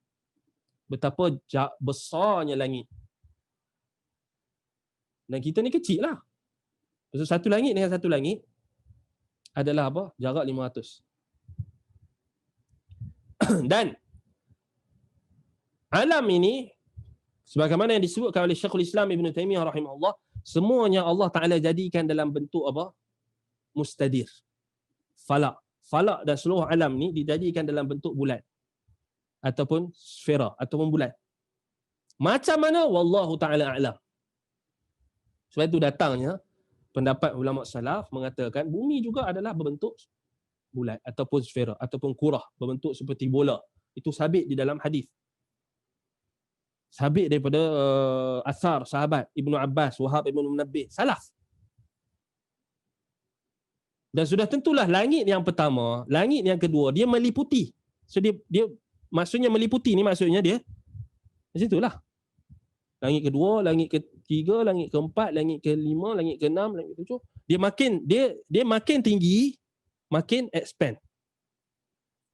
Betapa besarnya langit. Dan kita ni kecil lah. So, satu langit dengan satu langit adalah apa? Jarak 500. Dan alam ini, sebagaimana yang disebutkan oleh Syekhul Islam Ibn Taymiyah rahimahullah, semuanya Allah Ta'ala jadikan dalam bentuk apa? Mustadir. Falak. Falak dan seluruh alam ni dijadikan dalam bentuk bulat. Ataupun sfera, ataupun bulat. Macam mana? Wallahu ta'ala a'lam. Sebab itu datangnya pendapat ulama salaf mengatakan bumi juga adalah berbentuk bulat ataupun sfera ataupun kurah, berbentuk seperti bola. Itu sabit di dalam hadis. Sabit daripada asar sahabat Ibnu Abbas, Wahab Ibnu Munabbih, salaf. Dan sudah tentulah langit yang pertama, langit yang kedua dia meliputi. So dia maksudnya meliputi ni maksudnya dia macam itulah. Langit kedua, langit ketiga, langit keempat, langit kelima, langit keenam, langit ketujuh. Dia makin tinggi, makin expand.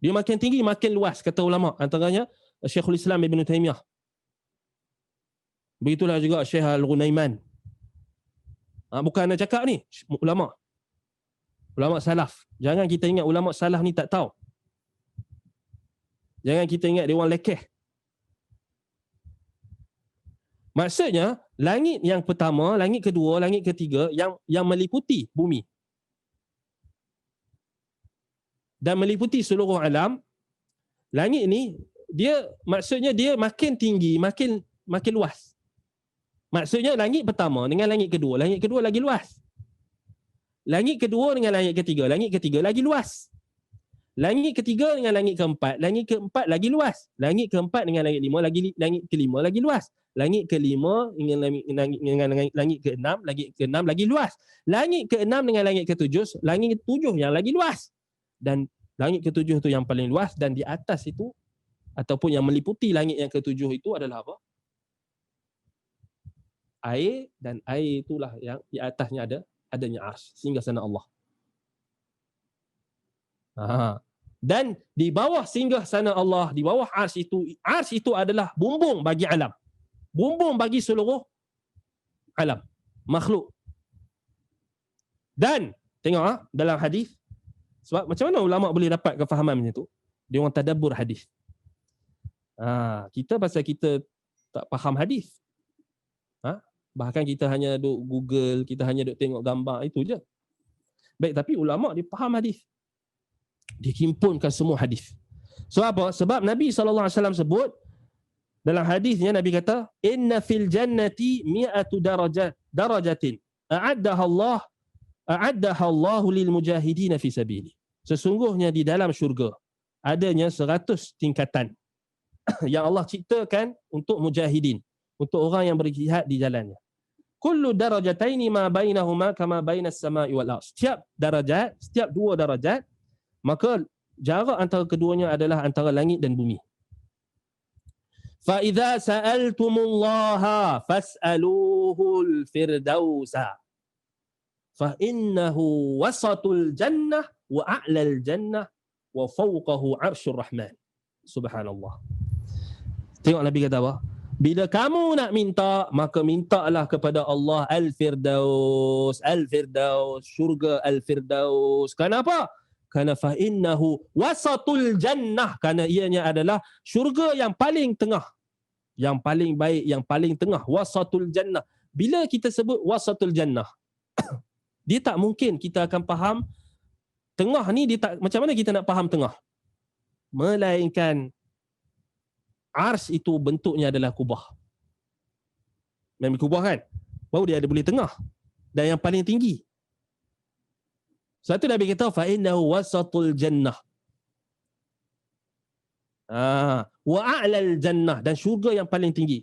Dia makin tinggi, makin luas, kata ulama. Antaranya Syekhul Islam Ibn Taymiyah. Begitulah juga Syekh Al-Ghunaiman. Bukan nak cakap ni, ulama. Ulama salaf. Jangan kita ingat ulama salaf ni tak tahu. Jangan kita ingat dia orang lekeh. Maksudnya, langit yang pertama, langit kedua, langit ketiga yang meliputi bumi. Dan meliputi seluruh alam. Langit ni, maksudnya dia makin tinggi, makin luas. Maksudnya langit pertama dengan langit kedua lagi luas. Langit kedua dengan langit ketiga lagi luas. Langit ketiga dengan langit keempat lagi luas. Langit keempat dengan langit kelima lagi luas. Langit kelima dengan langit keenam lagi luas. Langit keenam dengan langit ketujuh yang lagi luas. Dan langit ketujuh itu yang paling luas, dan di atas itu ataupun yang meliputi langit yang ketujuh itu adalah apa? air, dan air itulah yang di atasnya adanya ars, sehingga sana Allah. Dan di bawah singgah sana Allah, di bawah ars itu adalah bumbung bagi alam. Bumbung bagi seluruh alam, makhluk. Dan tengok dalam hadis, sebab macam mana ulama boleh dapat kefahaman macam tu? Dia orang tadabbur hadis. Kita pasal kita tak faham hadis. Bahkan kita hanya duk Google, kita hanya duk tengok gambar, itu je. Baik, tapi ulama dia faham hadis. Dia himpunkan semua hadis. Sebab apa? Sebab Nabi SAW sebut dalam hadisnya, Nabi kata, inna fil jannati mi'atu darajatin a'addaha Allahu lil mujahidin fi sabili. Sesungguhnya di dalam syurga adanya 100 tingkatan yang Allah ciptakan untuk mujahidin, untuk orang yang berjihad di jalannya. Kullu darajataini ma bainahuma kama bainas sama'i wal ardh. Setiap darajat, setiap 2 darajat, maka jarak antara keduanya adalah antara langit dan bumi. Fa idza sa'altumullaha fas'aluhul firdausa fa innahu wasatul jannah wa a'lal jannah wa fawqahu 'arsyur rahman. Subhanallah. Tengok Nabi kata apa? Bila kamu nak minta, maka mintalah kepada Allah Al-Firdaus, syurga Al-Firdaus. Kenapa? Karena fa innahu wasatul jannah, karena ianya adalah syurga yang paling tengah, yang paling baik, yang paling tengah, wasatul jannah. Bila kita sebut wasatul jannah, dia tak mungkin kita akan faham tengah ni, dia tak, macam mana kita nak faham tengah? Melainkan ars itu bentuknya adalah kubah. Memang kubah kan? Baru dia ada boleh tengah. Dan yang paling tinggi. Sebab tu Nabi kata fa innahu wasatul jannah. Wa a'lal jannah, dan syurga yang paling tinggi.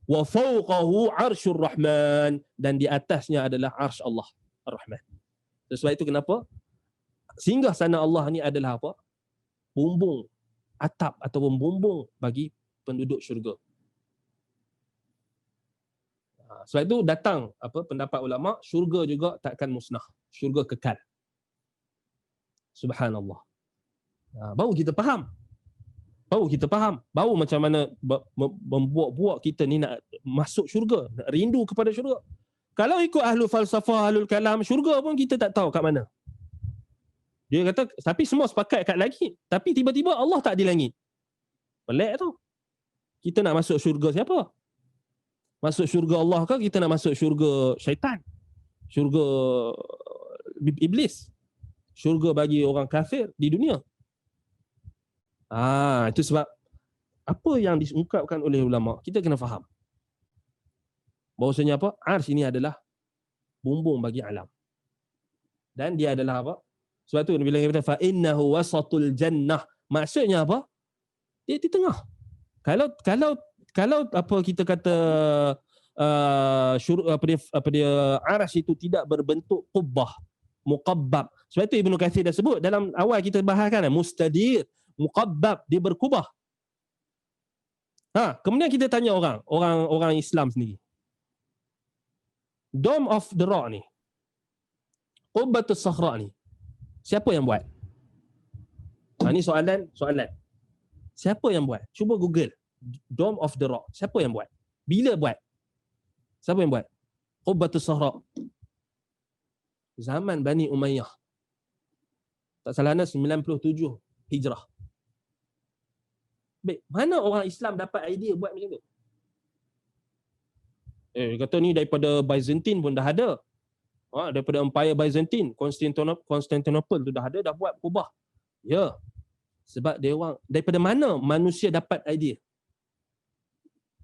Wa fawqahu 'arsyur rahman, dan di atasnya adalah arsy Allah Ar-Rahman. Sebab itu kenapa singgah sana Allah ni adalah apa? Bumbung atap ataupun bumbung bagi penduduk syurga. Sebab itu datang pendapat ulama, syurga juga takkan musnah, syurga kekal. Subhanallah. Baru kita faham. Baru macam mana membuat kita ni nak masuk syurga, nak rindu kepada syurga. Kalau ikut ahlu falsafah, ahlul kalam, syurga pun kita tak tahu kat mana. Dia kata, tapi semua sepakat kat langit. Tapi tiba-tiba Allah tak di langit. Pelik tu. Kita nak masuk syurga siapa? Masuk syurga Allah ke kita nak masuk syurga syaitan? Syurga iblis? Syurga bagi orang kafir di dunia? Itu sebab apa yang diungkapkan oleh ulama, kita kena faham. Bahawasanya apa? Ars ini adalah bumbung bagi alam. Dan dia adalah apa? Sebab tu bila kita kata fa innahu wasatul jannah, maksudnya apa? Dia di tengah. Kalau apa kita kata ars itu tidak berbentuk qubbah, muqabbab. Sebab itu Ibnu Katsir dah sebut dalam awal kita bahaskan, mustadir, muqabbab, dia berkubah. Kemudian kita tanya orang Islam sendiri. Dome of the Rock ni, Qubbatus Sakhra ni, siapa yang buat? Ni soalan. Siapa yang buat? Cuba Google Dome of the Rock. Siapa yang buat? Bila buat? Siapa yang buat? Qubbatus Sakhra. Zaman Bani Umayyah. Tak salah 97 Hijrah. Baik, mana orang Islam dapat idea buat macam tu? Kata ni daripada Byzantine pun dah ada. Daripada Empire Byzantine, Constantinople tu dah ada, dah buat kubah. Ya. Sebab dia orang, daripada mana manusia dapat idea?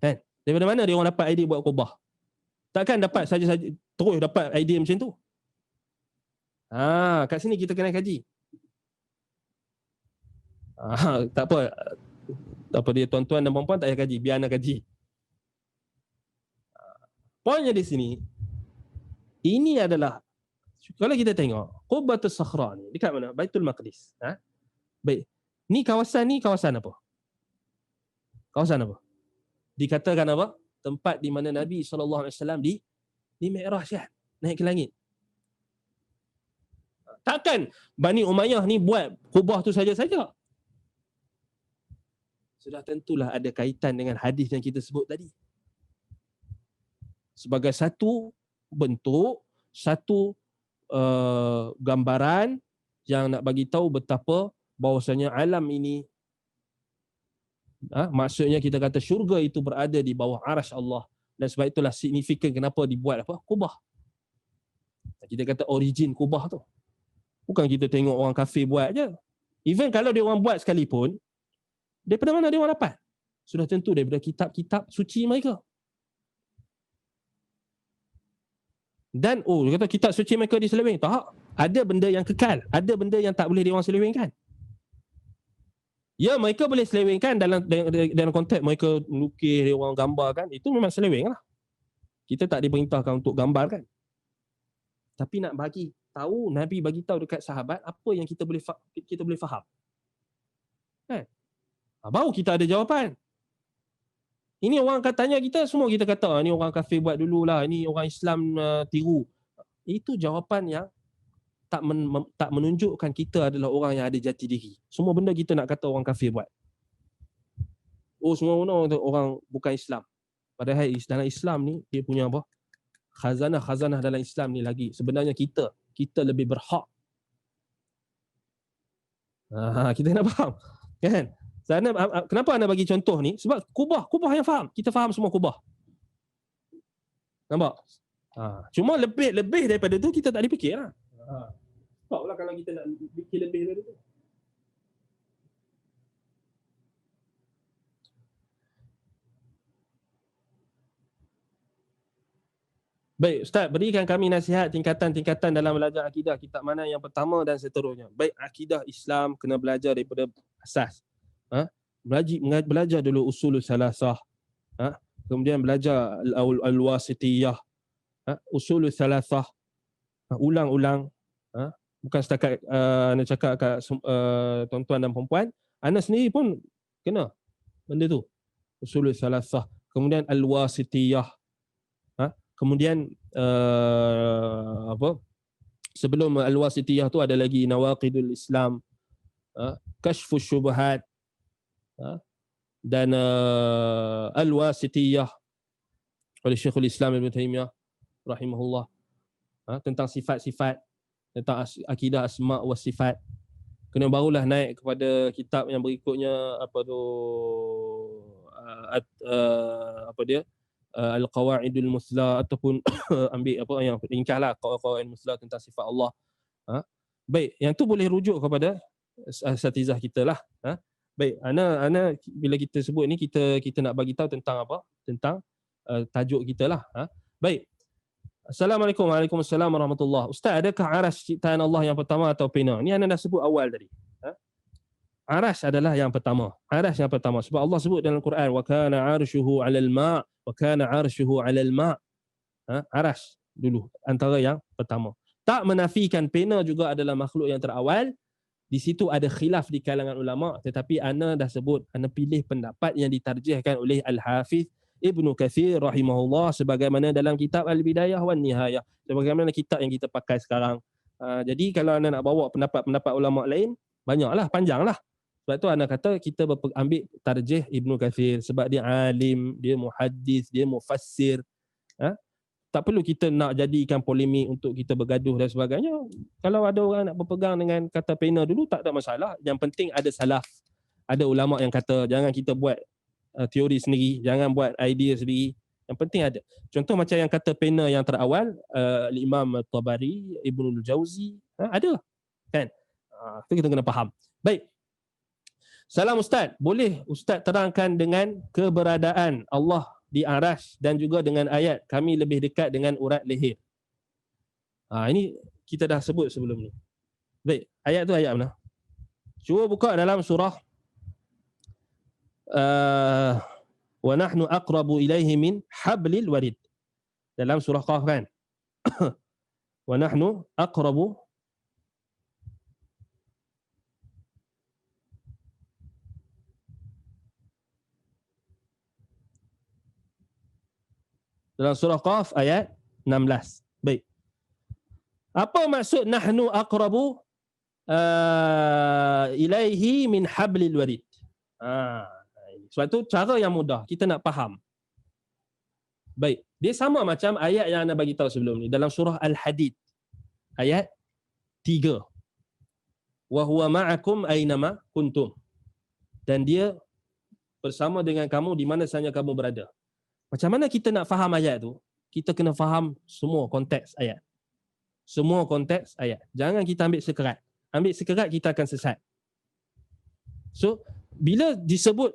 Kan? Daripada mana dia orang dapat idea buat kubah? Takkan dapat saja-saja terus dapat idea macam tu. Kat sini kita kena kaji. Tak apa dia tuan-tuan dan puan-puan tak payah kaji, biar anak kaji. Poinnya di sini, ini adalah, kalau kita tengok Qubbatus Sakhra ni dekat mana? Baitul Maqdis. Baik. Ni kawasan apa? Kawasan apa? Dikatakan apa? tempat di mana Nabi SAW di Mi'raj kan, naik ke langit. Takkan Bani Umayyah ni buat Kubah tu saja-saja. Sudah tentulah ada kaitan dengan hadis yang kita sebut tadi. Sebagai satu bentuk, satu gambaran yang nak bagi tahu betapa bahawasanya alam ini, maksudnya kita kata syurga itu berada di bawah arasy Allah, dan sebab itulah signifikan kenapa dibuat Kubah. Kita kata origin Kubah tu. Bukan kita tengok orang kafir buat je. Even kalau dia orang buat sekalipun, daripada mana dia orang dapat? Sudah tentu daripada kitab-kitab suci mereka. Dan dia kata kitab suci mereka diseleweng. Tak. Ada benda yang kekal, ada benda yang tak boleh dia orang selewengkan. Ya, mereka boleh selewengkan dalam konteks mereka melukis, dia orang gambarkan, itu memang seleweng lah. Kita tak diperintahkan untuk gambarkan. Tapi nak bagi tahu, Nabi bagi tahu dekat sahabat apa yang kita boleh faham. Kan? Baru kita ada jawapan. Ini orang akan tanya kita, semua kita kata ni orang kafir buat dululah, ini orang Islam tiru. Itu jawapan yang tak menunjukkan kita adalah orang yang ada jati diri. Semua benda kita nak kata orang kafir buat. Semua orang bukan Islam. Padahal dalam Islam ni dia punya apa? Khazanah dalam Islam ni lagi. Sebenarnya kita lebih berhak. Kita nak faham. Kan? Kenapa anda bagi contoh ni? Sebab Kubah yang faham. Kita faham semua Kubah. Nampak? Cuma lebih daripada tu kita tak dipikir lah. Taklah kalau kita nak fikir lebih daripada tu. Baik, Ustaz, berikan kami nasihat tingkatan-tingkatan dalam belajar akidah, kitab mana yang pertama dan seterusnya. Baik, akidah Islam kena belajar daripada asas. Belajar dulu usul salasah. Kemudian belajar al-wasitiyah. Usul salasah. Ulang-ulang. Bukan setakat nak cakap kat tuan-tuan dan perempuan, anda sendiri pun kena benda tu. Usul salasah. Kemudian al-wasitiyah. Kemudian sebelum al-wasitiyah tu ada lagi nawaqidul Islam, kashfus syubhat, dan al-wasitiyah oleh Syekhul Islam Ibn Taymiyah rahimahullah, tentang sifat-sifat, tentang akidah asma' wa sifat. Kena barulah naik kepada kitab yang berikutnya, Al-Qawaidul Musla, ataupun ambil apa yang ringkaslah Qawaid Musla tentang sifat Allah. Baik, yang tu boleh rujuk kepada asatizah kita lah. Baik, ana bila kita sebut ni kita nak bagi tahu tentang apa? Tentang tajuk kita lah. Baik. Assalamualaikum. Waalaikumsalam warahmatullahi. Ustaz, adakah arasy ciptaan Allah yang pertama atau pena? Ni anda dah sebut awal tadi. Arasy adalah yang pertama. Arasy yang pertama. Sebab Allah sebut dalam Quran, wa kana 'arshuhu 'alal ma', wa kana 'arshuhu 'alal ma'. Arasy dulu antara yang pertama. Tak menafikan pena juga adalah makhluk yang terawal. Di situ ada khilaf di kalangan ulama, tetapi ana dah sebut, ana pilih pendapat yang ditarjihkan oleh Al-Hafiz Ibnu Katsir rahimahullah, sebagaimana dalam kitab Al-Bidayah wan Nihayah, sebagaimana kitab yang kita pakai sekarang. Jadi kalau anda nak bawa pendapat-pendapat ulama lain, banyaklah, panjanglah. Sebab tu anda kata kita ambil tarjih Ibnu Katsir, sebab dia alim, dia muhaddis, dia mufassir. Tak perlu kita nak jadikan polemik untuk kita bergaduh dan sebagainya. Kalau ada orang nak berpegang dengan kata pena dulu, tak ada masalah. Yang penting ada salaf, ada ulama yang kata jangan kita buat teori sendiri, jangan buat idea sendiri. Yang penting ada. Contoh macam yang kata pena yang terawal, Imam Tabari, Ibnul Jauzi, ada kan? Itu kita kena faham. Baik. Salam Ustaz, boleh Ustaz terangkan dengan keberadaan Allah di arasy dan juga dengan ayat kami lebih dekat dengan urat leher? Ini kita dah sebut sebelum ni. Baik, ayat tu ayat mana? Cuba buka dalam surah wa nahnu aqrabu ilaihi min hablil warid. Dalam surah Qaf kan? Wa nahnu aqrabu Dalam surah Qaf ayat 16. Baik. Apa maksud nahnu aqrabu ilaihi min hablil warid? Sebab tu cara yang mudah kita nak faham. Baik, dia sama macam ayat yang anda bagi tahu sebelum ni dalam surah Al-Hadid ayat 3. Wa huwa ma'akum aynama kuntum. Dan dia bersama dengan kamu di mana sahaja kamu berada. Macam mana kita nak faham ayat tu? Kita kena faham semua konteks ayat. Semua konteks ayat. Jangan kita ambil sekerat. Ambil sekerat kita akan sesat. So, bila disebut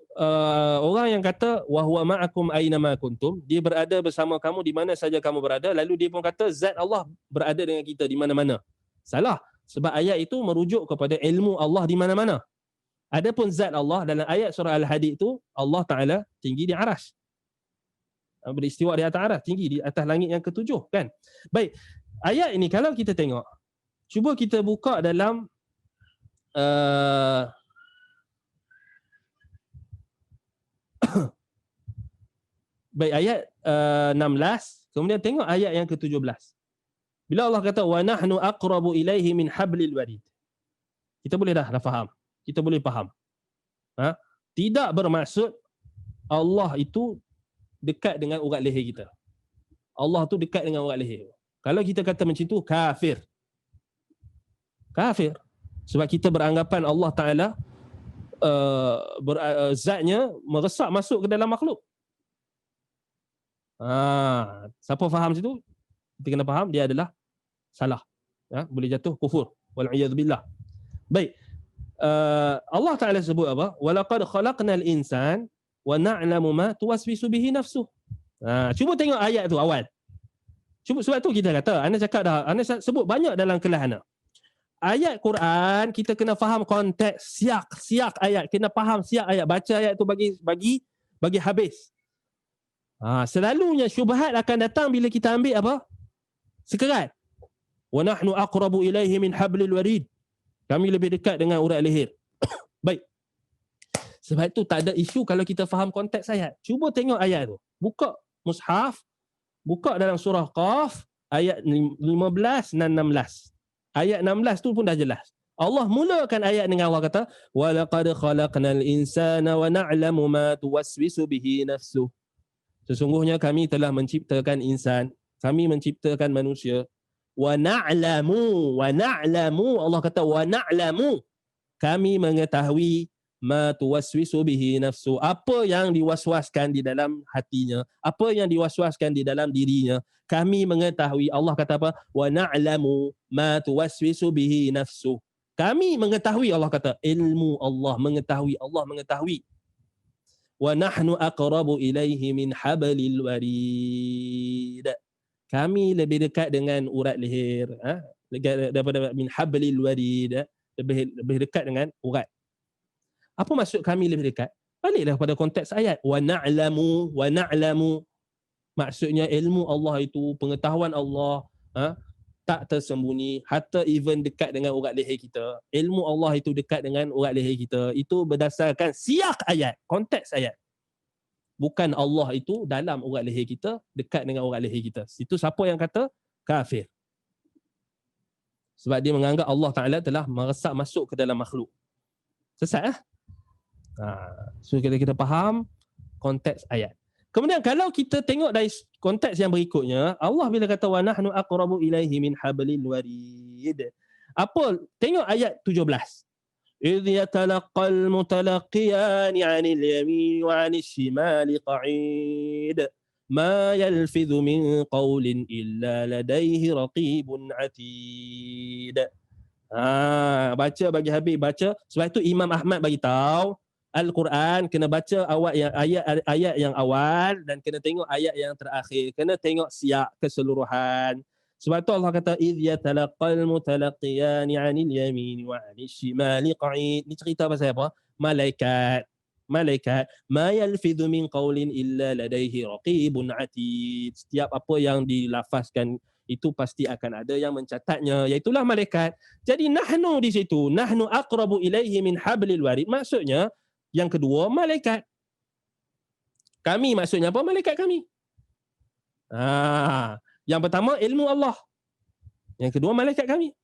orang yang kata wa huwa ma'akum aynama kuntum, dia berada bersama kamu di mana saja kamu berada, lalu dia pun kata zat Allah berada dengan kita di mana-mana. Salah, sebab ayat itu merujuk kepada ilmu Allah di mana-mana. Adapun zat Allah dalam ayat surah Al-Hadid itu, Allah Taala tinggi di aras. Beristiwa di atas aras, tinggi di atas langit yang ketujuh, kan? Baik, ayat ini kalau kita tengok, cuba kita buka dalam baik, ayat 16, kemudian tengok ayat yang ke-17. Bila Allah kata wa nahnu aqrabu ilaihi min hablil warid. Kita boleh dah faham. Kita boleh faham. Tidak bermaksud Allah itu dekat dengan urat leher kita. Allah tu dekat dengan urat leher. Kalau kita kata macam tu, kafir. Kafir. Sebab kita beranggapan Allah Ta'ala zatnya meresap masuk ke dalam makhluk. Siapa faham situ? Kita kena faham dia adalah salah. Boleh jatuh kufur. Wal'iyadzubillah. Baik. Allah Ta'ala sebut apa? Walaqad khalaqnal insan wa na'lamu ma tuwaswisu bihi nafsuh. Cuba tengok ayat tu awal. Cuba, sebab tu kita kata, Ana cakap dah, Ana sebut banyak dalam kelas Ana. Ayat Quran kita kena faham konteks, siak ayat, kena faham siak ayat, baca ayat tu bagi habis. Selalunya syubhat akan datang bila kita ambil apa? Sekerat. Wa nahnu aqrabu ilaihi min hablil warid. Kami lebih dekat dengan urat leher. Baik. Sebab itu tak ada isu kalau kita faham konteks ayat. Cuba tengok ayat tu. Buka mushaf, buka dalam surah Qaf ayat 15 dan 16. Ayat 16 tu pun dah jelas. Allah mulakan ayat dengan Allah kata wa laqad khalaqnal insana wa na'lamu ma tuwaswisu bihi nafsuh. Sesungguhnya kami telah menciptakan insan, kami menciptakan manusia. Wa na'lamu, Allah kata wa na'lamu, kami mengetahui ma tuwaswisu bihi nafsu, apa yang diwaswaskan di dalam hatinya, apa yang diwaswaskan di dalam dirinya, kami mengetahui. Allah kata apa? Wa na'lamu ma tuwaswisu bihi nafsu. Kami mengetahui, Allah kata, ilmu Allah mengetahui, Allah mengetahui. Wa nahnu aqrabu ilaihi min hablil warid. Kami lebih dekat dengan urat leher, daripada min hablil warid, lebih dekat dengan urat. Apa maksud kami lebih dekat? Baliklah pada konteks ayat. Wa na'lamu. Maksudnya ilmu Allah itu, pengetahuan Allah tak tersembunyi, hatta even dekat dengan urat leher kita. Ilmu Allah itu dekat dengan urat leher kita. Itu berdasarkan siak ayat, konteks ayat. Bukan Allah itu dalam urat leher kita, dekat dengan urat leher kita. Itu siapa yang kata? Kafir. Sebab dia menganggap Allah Ta'ala telah meresap masuk ke dalam makhluk. Sesat so kita faham konteks ayat. Kemudian kalau kita tengok dari konteks yang berikutnya, Allah bila kata wa nahnu aqrabu ilaihi min hablil warid. Apa? Tengok ayat 17. إذ يتلقى المتلقيان عن اليمين وعن الشمال قعيد ما يلفظ من قول إلا لديه رقيب عتيد. Baca bagi habis, baca. Sebab itu Imam Ahmad bagi tahu Al-Quran kena baca ayat yang awal dan kena tengok ayat yang terakhir. Kena tengok siyak keseluruhan. Sebab tu Allah kata idh yatalaqal mutalaqiyani 'anil yamin wa 'anil shimali qa'id. Ni cerita pasal apa? Malaikat. Ma yalfidhu min qawlin illa ladaihi raqibun 'atid. Setiap apa yang dilafazkan itu pasti akan ada yang mencatatnya, iaitulah malaikat. Jadi nahnu di situ, nahnu aqrabu ilaihi min hablil warid. Maksudnya yang kedua malaikat. Kami maksudnya apa? Malaikat kami. Yang pertama ilmu Allah. Yang kedua malaikat kami.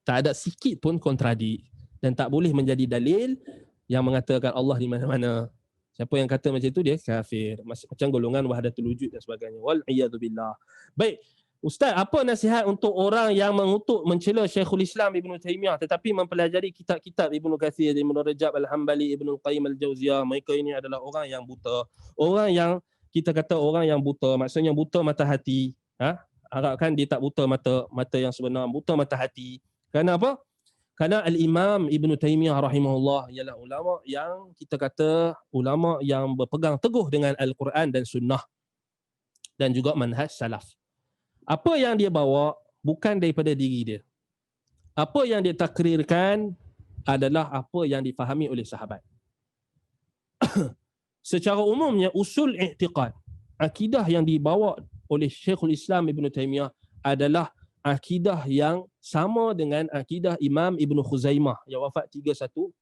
Tak ada sikit pun kontradik dan tak boleh menjadi dalil yang mengatakan Allah di mana-mana. Siapa yang kata macam itu dia kafir. Macam golongan wahdatul wujud dan sebagainya. Wal iyadu billah. Baik, Ustaz, apa nasihat untuk orang yang mengutuk mencela Syekhul Islam Ibn Taymiyah tetapi mempelajari kitab-kitab Ibn Kathir, Ibn Rajab Al-Hambali, Ibn Qayyim Al-Jauziyah? Mereka ini adalah orang yang buta. Orang yang kita kata orang yang buta, maksudnya buta mata hati. Harapkan dia tak buta mata yang sebenar, buta mata hati. Kenapa? Karena Al-Imam Ibn Taymiyah rahimahullah ialah ulama yang kita kata ulama yang berpegang teguh dengan Al-Quran dan Sunnah dan juga manhaj salaf. Apa yang dia bawa bukan daripada diri dia. Apa yang dia takrirkan adalah apa yang difahami oleh sahabat. Secara umumnya usul i'tiqad, akidah yang dibawa oleh Syekhul Islam Ibn Taymiyah adalah akidah yang sama dengan akidah Imam Ibn Khuzaimah yang wafat 310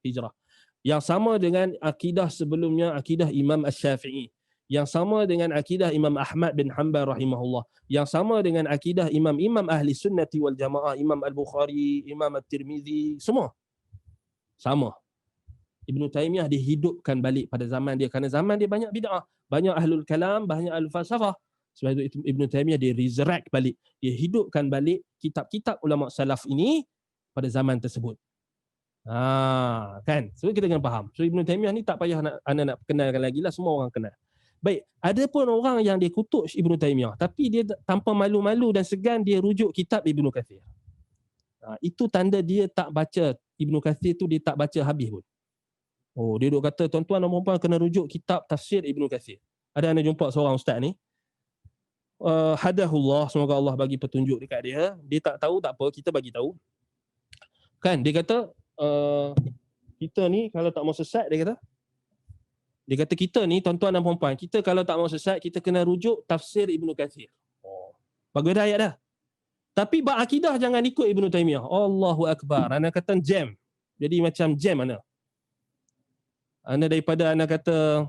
Hijrah. Yang sama dengan akidah sebelumnya, akidah Imam Asy-Syafi'i. Yang sama dengan akidah Imam Ahmad bin Hanbal rahimahullah. Yang sama dengan akidah imam-imam ahli sunnati wal jamaah, Imam Al-Bukhari, Imam At-Tirmizi, semua sama. Ibn Taymiyah dihidupkan balik pada zaman dia, kerana zaman dia banyak bid'ah, banyak ahlul kalam, banyak ahlul falsafah. Sebab itu Ibn Taymiyah dia resurrect balik, dia hidupkan balik kitab-kitab ulama salaf ini pada zaman tersebut. Kan? So kita kena faham. So Ibn Taymiyah ni tak payah nak kenalkan lagi lah, semua orang kenal. Baik, ada pun orang yang dia kutuk Ibn Taymiyah tapi dia tanpa malu-malu dan segan dia rujuk kitab Ibn Kathir. Itu tanda dia tak baca Ibn Kathir tu, dia tak baca habis pun. Dia duk kata tuan-tuan dan puan-puan kena rujuk kitab tafsir Ibn Kathir. Ada anda jumpa seorang ustaz ni, hadahullah, semoga Allah bagi petunjuk dekat dia. Dia tak tahu tak apa, kita bagi tahu. Kan dia kata kita ni kalau tak mau sesat, dia kata kita ni tuan-tuan dan puan-puan, kita kalau tak mau sesat kita kena rujuk tafsir Ibn Kathir. Bagus dah ayat dah. Tapi bab akidah jangan ikut Ibn Taymiyah. Allahu Akbar. Ana kata jam. Jadi macam jam ana. Ana daripada ana kata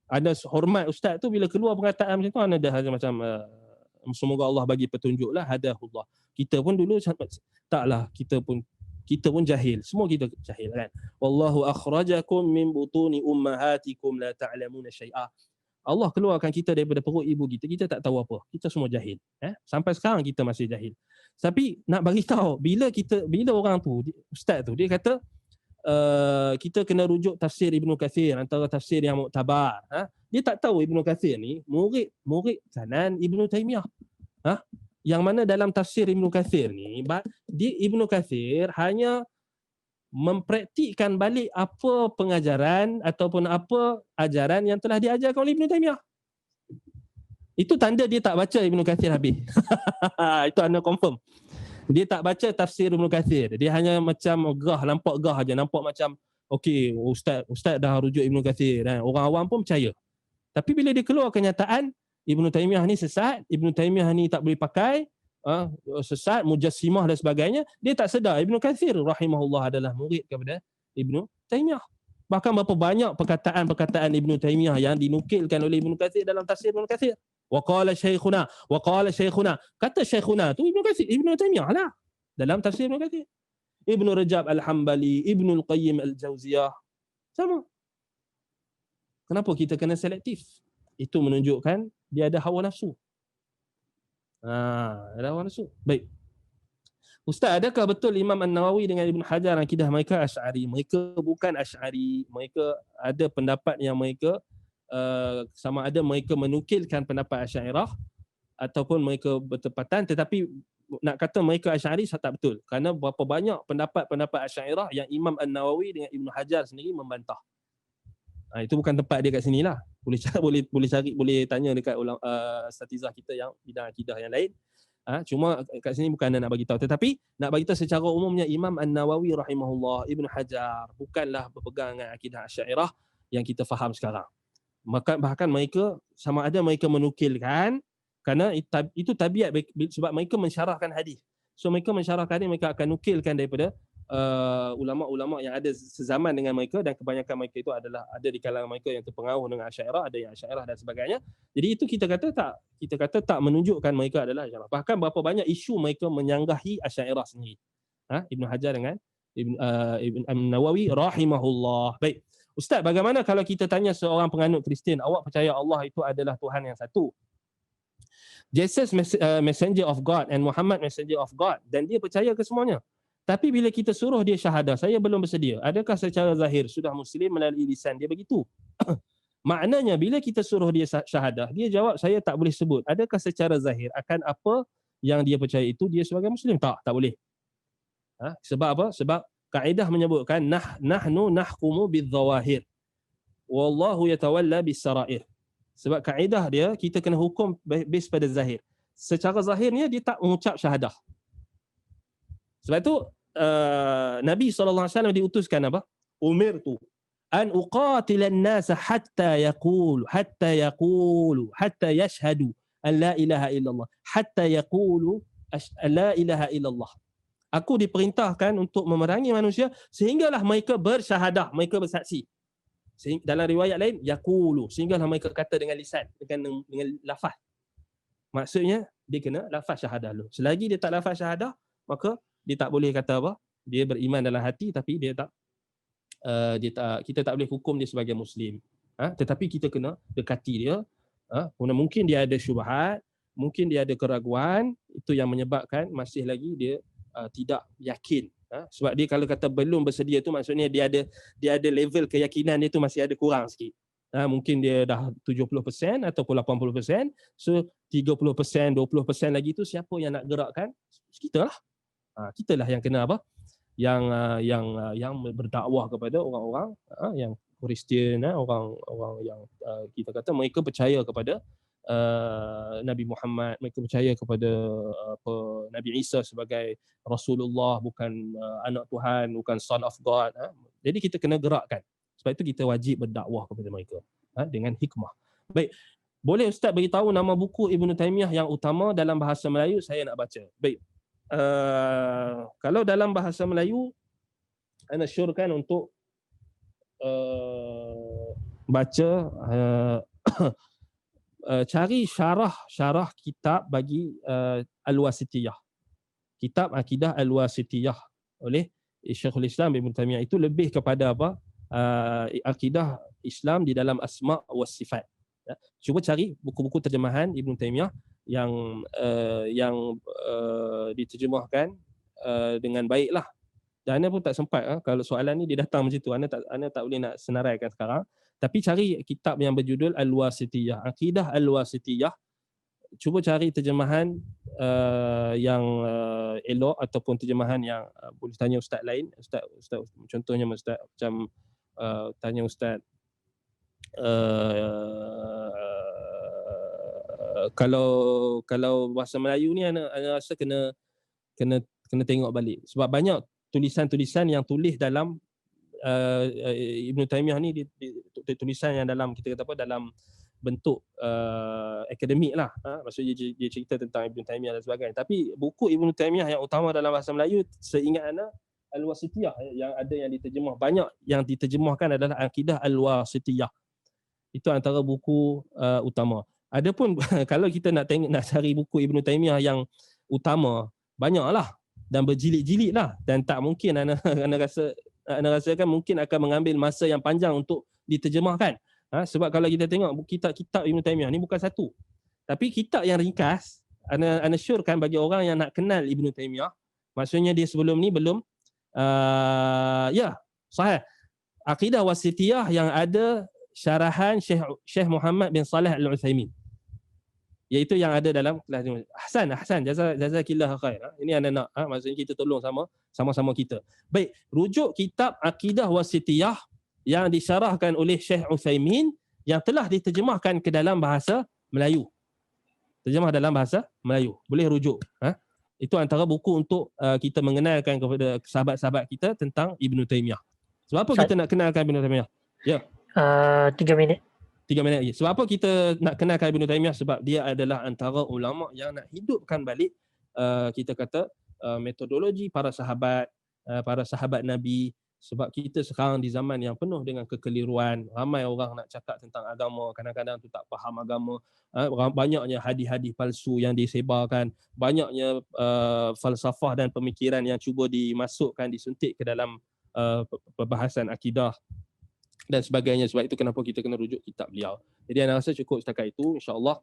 ada hormat ustaz tu, bila keluar perkataan macam tu ana dah macam semoga Allah bagi petunjuk lah, hadahullah. Kita pun dulu taklah, kita pun jahil. Semua kita jahil kan. Wallahu akhrajakum min butuni ummahatikum la ta'lamuna syai'a. Allah keluarkan kita daripada perut ibu kita, kita tak tahu apa. Kita semua jahil. Sampai sekarang kita masih jahil. Tapi nak bagi tahu, bila orang tu, ustaz tu dia kata kita kena rujuk tafsir Ibn Kathir, antara tafsir yang muktabar. Dia tak tahu Ibn Kathir ni murid kanan Ibn Taymiyah. Yang mana dalam tafsir Ibn Kathir ni, Ibn Kathir hanya mempraktikkan balik apa pengajaran ataupun apa ajaran yang telah diajarkan oleh Ibn Taymiyah. Itu tanda dia tak baca Ibn Kathir habis. Itu anda confirm. Dia tak baca tafsir Ibn Kathir. Dia hanya macam nampak gerah aja, nampak macam okey, ustaz dah rujuk Ibn Kathir. Orang awam pun percaya. Tapi bila dia keluar kenyataan Ibn Taymiyah ni sesat, Ibn Taymiyah ni tak boleh pakai, sesat, mujassimah dan sebagainya, dia tak sedar Ibn Kathir rahimahullah adalah murid kepada Ibn Taymiyah. Bahkan berapa banyak perkataan-perkataan Ibn Taymiyah yang dinukilkan oleh Ibn Kathir dalam tafsir Ibn Kathir. Wa qala syekhuna. Kata syekhuna tu Ibn Taymiyah lah dalam tafsir Ibn Kathir. Ibn Rajab Al-Hambali, Ibn Qayyim Al-Jauziyah, sama. Kenapa kita kena selektif? Itu menunjukkan dia ada hawa nafsu. Ada hawa nafsu. Baik. Ustaz, adakah betul Imam An-Nawawi dengan Ibn Hajar akidah mereka Asy'ari? Mereka bukan Asy'ari. Mereka ada pendapat yang mereka sama ada mereka menukilkan pendapat Asy'ariyah ataupun mereka bertepatan, tetapi nak kata mereka Asy'ari tak betul. Kerana berapa banyak pendapat-pendapat Asy'ariyah yang Imam An-Nawawi dengan Ibn Hajar sendiri membantah. Itu bukan tempat dia kat sini lah. Boleh tanya dekat asatizah kita yang bidang akidah yang lain. Cuma kat sini bukan nak bagi tahu, tetapi nak bagi tahu secara umumnya Imam An-Nawawi rahimahullah, Ibn Hajar bukanlah berpegang dengan akidah Asy'ariyah yang kita faham sekarang. Bahkan mereka sama ada mereka menukilkan kerana itu tabiat sebab mereka mensyarahkan hadis. So mereka mensyarahkan hadis, mereka akan nukilkan daripada ulama-ulama yang ada sezaman dengan mereka, dan kebanyakan mereka itu adalah ada di kalangan mereka yang terpengaruh dengan Asy'ariyah, ada yang Asy'ariyah dan sebagainya. Jadi itu kita kata tak menunjukkan mereka adalah Asy'ariyah. Bahkan berapa banyak isu mereka menyanggahi Asy'ariyah sendiri. Ibn Hajar dengan Ibn Nawawi rahimahullah. Baik. Ustaz, bagaimana kalau kita tanya seorang penganut Kristian, awak percaya Allah itu adalah Tuhan yang satu? Jesus messenger of God and Muhammad messenger of God, dan dia percaya ke semuanya. Tapi bila kita suruh dia syahadah, saya belum bersedia. Adakah secara zahir sudah muslim melalui lisan dia begitu? Maknanya bila kita suruh dia syahadah, dia jawab saya tak boleh sebut. Adakah secara zahir akan apa yang dia percaya itu dia sebagai muslim? Tak boleh. Sebab apa? Sebab kaedah menyebutkan nahnu nahkumu bidzawahir wallahu yatawalla bisarair. Sebab kaedah dia kita kena hukum base pada zahir. Secara zahirnya dia tak mengucap syahadah. Sebab itu Nabi SAW diutuskan apa? Umirtu an uqatilan nas hatta yashhadu an la ilaha illallah, hatta yaqulu la ilaha illallah. Aku diperintahkan untuk memerangi manusia sehinggalah mereka bersyahadah, mereka bersaksi. Dalam riwayat lain yaqulu, sehinggalah mereka kata dengan lisan, dengan lafaz. Maksudnya dia kena lafaz syahadah dulu. Selagi dia tak lafaz syahadah, maka dia tak boleh kata apa? Dia beriman dalam hati tapi kita tak boleh hukum dia sebagai muslim. Tetapi kita kena dekati dia. Mungkin dia ada syubhat, mungkin dia ada keraguan, itu yang menyebabkan masih lagi dia tidak yakin. Sebab dia kalau kata belum bersedia tu maksudnya dia ada level keyakinan dia tu masih ada kurang sikit. Mungkin dia dah 70% ataupun 80%. So 30%, 20% lagi tu siapa yang nak gerakkan? Kita lah. Kita lah yang kena apa? Yang berdakwah kepada orang-orang yang Kristian, orang yang kita kata mereka percaya kepada Nabi Muhammad, mereka percaya kepada Nabi Isa sebagai Rasulullah, bukan anak Tuhan, bukan son of God. Jadi kita kena gerakkan. Sebab itu kita wajib berdakwah kepada mereka dengan hikmah. Baik, boleh Ustaz beritahu nama buku Ibn Taymiyah yang utama dalam bahasa Melayu? Saya nak baca. Baik, kalau dalam bahasa Melayu, saya syorkan untuk baca cari syarah kitab bagi Al-Wasitiyah. Kitab Akidah Al-Wasitiyah oleh Syekhul Islam Ibn Taymiyah itu lebih kepada apa? Akidah Islam di dalam asma' wa sifat. Cuba cari buku-buku terjemahan Ibn Taymiyah yang diterjemahkan dengan baiklah. Dan Ana pun tak sempat kalau soalan ni dia datang macam tu. Ana tak boleh nak senaraikan sekarang. Tapi cari kitab yang berjudul Al-Wasitiyah, Akidah Al-Wasitiyah. Cuba cari terjemahan yang elok ataupun terjemahan yang boleh tanya ustaz lain. Ustaz contohnya ustaz macam tanya ustaz kalau bahasa Melayu ni ana rasa kena tengok balik. Sebab banyak tulisan-tulisan yang tulis dalam Ibn Taymiyah ni tulisan yang dalam kita kata apa, dalam bentuk akademik lah. Maksudnya dia cerita tentang Ibn Taymiyah dan sebagainya. Tapi buku Ibn Taymiyah yang utama dalam bahasa Melayu seingat ana Al-Wasitiyah yang ada yang diterjemah. Banyak yang diterjemahkan adalah Akidah Al-Wasitiyah. Itu antara buku utama. Adapun kalau kita nak cari buku Ibn Taymiyah yang utama, banyaklah dan berjilid-jilid lah, dan tak mungkin ana rasakan mungkin akan mengambil masa yang panjang untuk diterjemahkan. Sebab kalau kita tengok kitab-kitab Ibn Taymiyah ni bukan satu. Tapi kitab yang ringkas, ana syorkan bagi orang yang nak kenal Ibn Taymiyah, maksudnya dia sebelum ni belum sahih. Akidah Wasitiyah yang ada syarahan Syekh Muhammad bin Saleh Al-Utsaimin, iaitu yang ada dalam kelas ni. Ahsan, jazakillah khair. Ini anda nak, maksudnya kita tolong sama-sama kita. Baik, rujuk kitab Akidah Wasitiyah yang disyarahkan oleh Syekh Utsaimin yang telah diterjemahkan ke dalam bahasa Melayu. Terjemah dalam bahasa Melayu. Boleh rujuk. Itu antara buku untuk kita mengenalkan kepada sahabat-sahabat kita tentang Ibn Taymiyah. Sebab apa kita nak kenalkan Ibn Taymiyah? Ya. 3 minit. 3 minit lagi. Sebab apa kita nak kenalkan Ibn Taymiyah? Sebab dia adalah antara ulama yang nak hidupkan balik kita kata metodologi para sahabat, para sahabat Nabi. Sebab kita sekarang di zaman yang penuh dengan kekeliruan, ramai orang nak cakap tentang agama, kadang-kadang tu tak faham agama, banyaknya hadis-hadis palsu yang disebarkan, banyaknya falsafah dan pemikiran yang cuba dimasukkan, disuntik ke dalam perbahasan akidah dan sebagainya. Sebab itu kenapa kita kena rujuk kitab beliau. Jadi saya rasa cukup setakat itu, insya-Allah.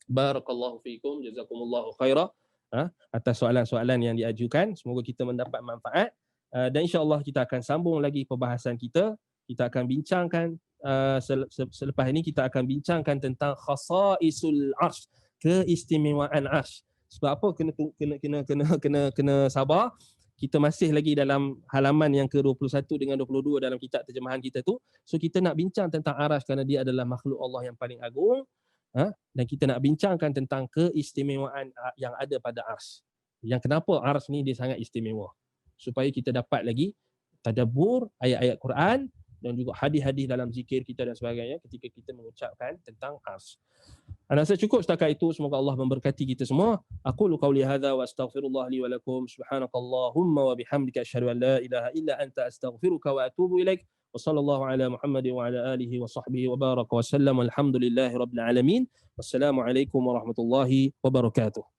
Barakallahu fiikum, jazakumullahu khaira atas soalan-soalan yang diajukan. Semoga kita mendapat manfaat. Dan insya-Allah kita akan sambung lagi perbahasan kita. Kita akan bincangkan selepas ini kita akan bincangkan tentang khasaisul arsy, keistimewaan arsy. Sebab apa kena sabar. Kita masih lagi dalam halaman yang ke-21 dengan 22 dalam kitab terjemahan kita tu. So kita nak bincang tentang arsy kerana dia adalah makhluk Allah yang paling agung. Dan kita nak bincangkan tentang keistimewaan yang ada pada arsy. Yang kenapa arsy ni dia sangat istimewa. Supaya kita dapat lagi tadabbur ayat-ayat Quran dan juga hadis-hadis dalam zikir kita dan sebagainya ketika kita mengucapkan tentang arsy. Ana rasa cukup setakat itu. Semoga Allah memberkati kita semua. Aqulu qawli hadza wa astaghfirullah li wa lakum. Subhanakallahumma wa bihamdika asyhadu an la ilaha illa anta astaghfiruka wa atubu ilaik. Wa sallallahu ala Muhammadin wa ala alihi wa sahbihi wa baraka wa sallam. Alhamdulillahi rabbil alamin. Wassalamu alaikum warahmatullahi wabarakatuh.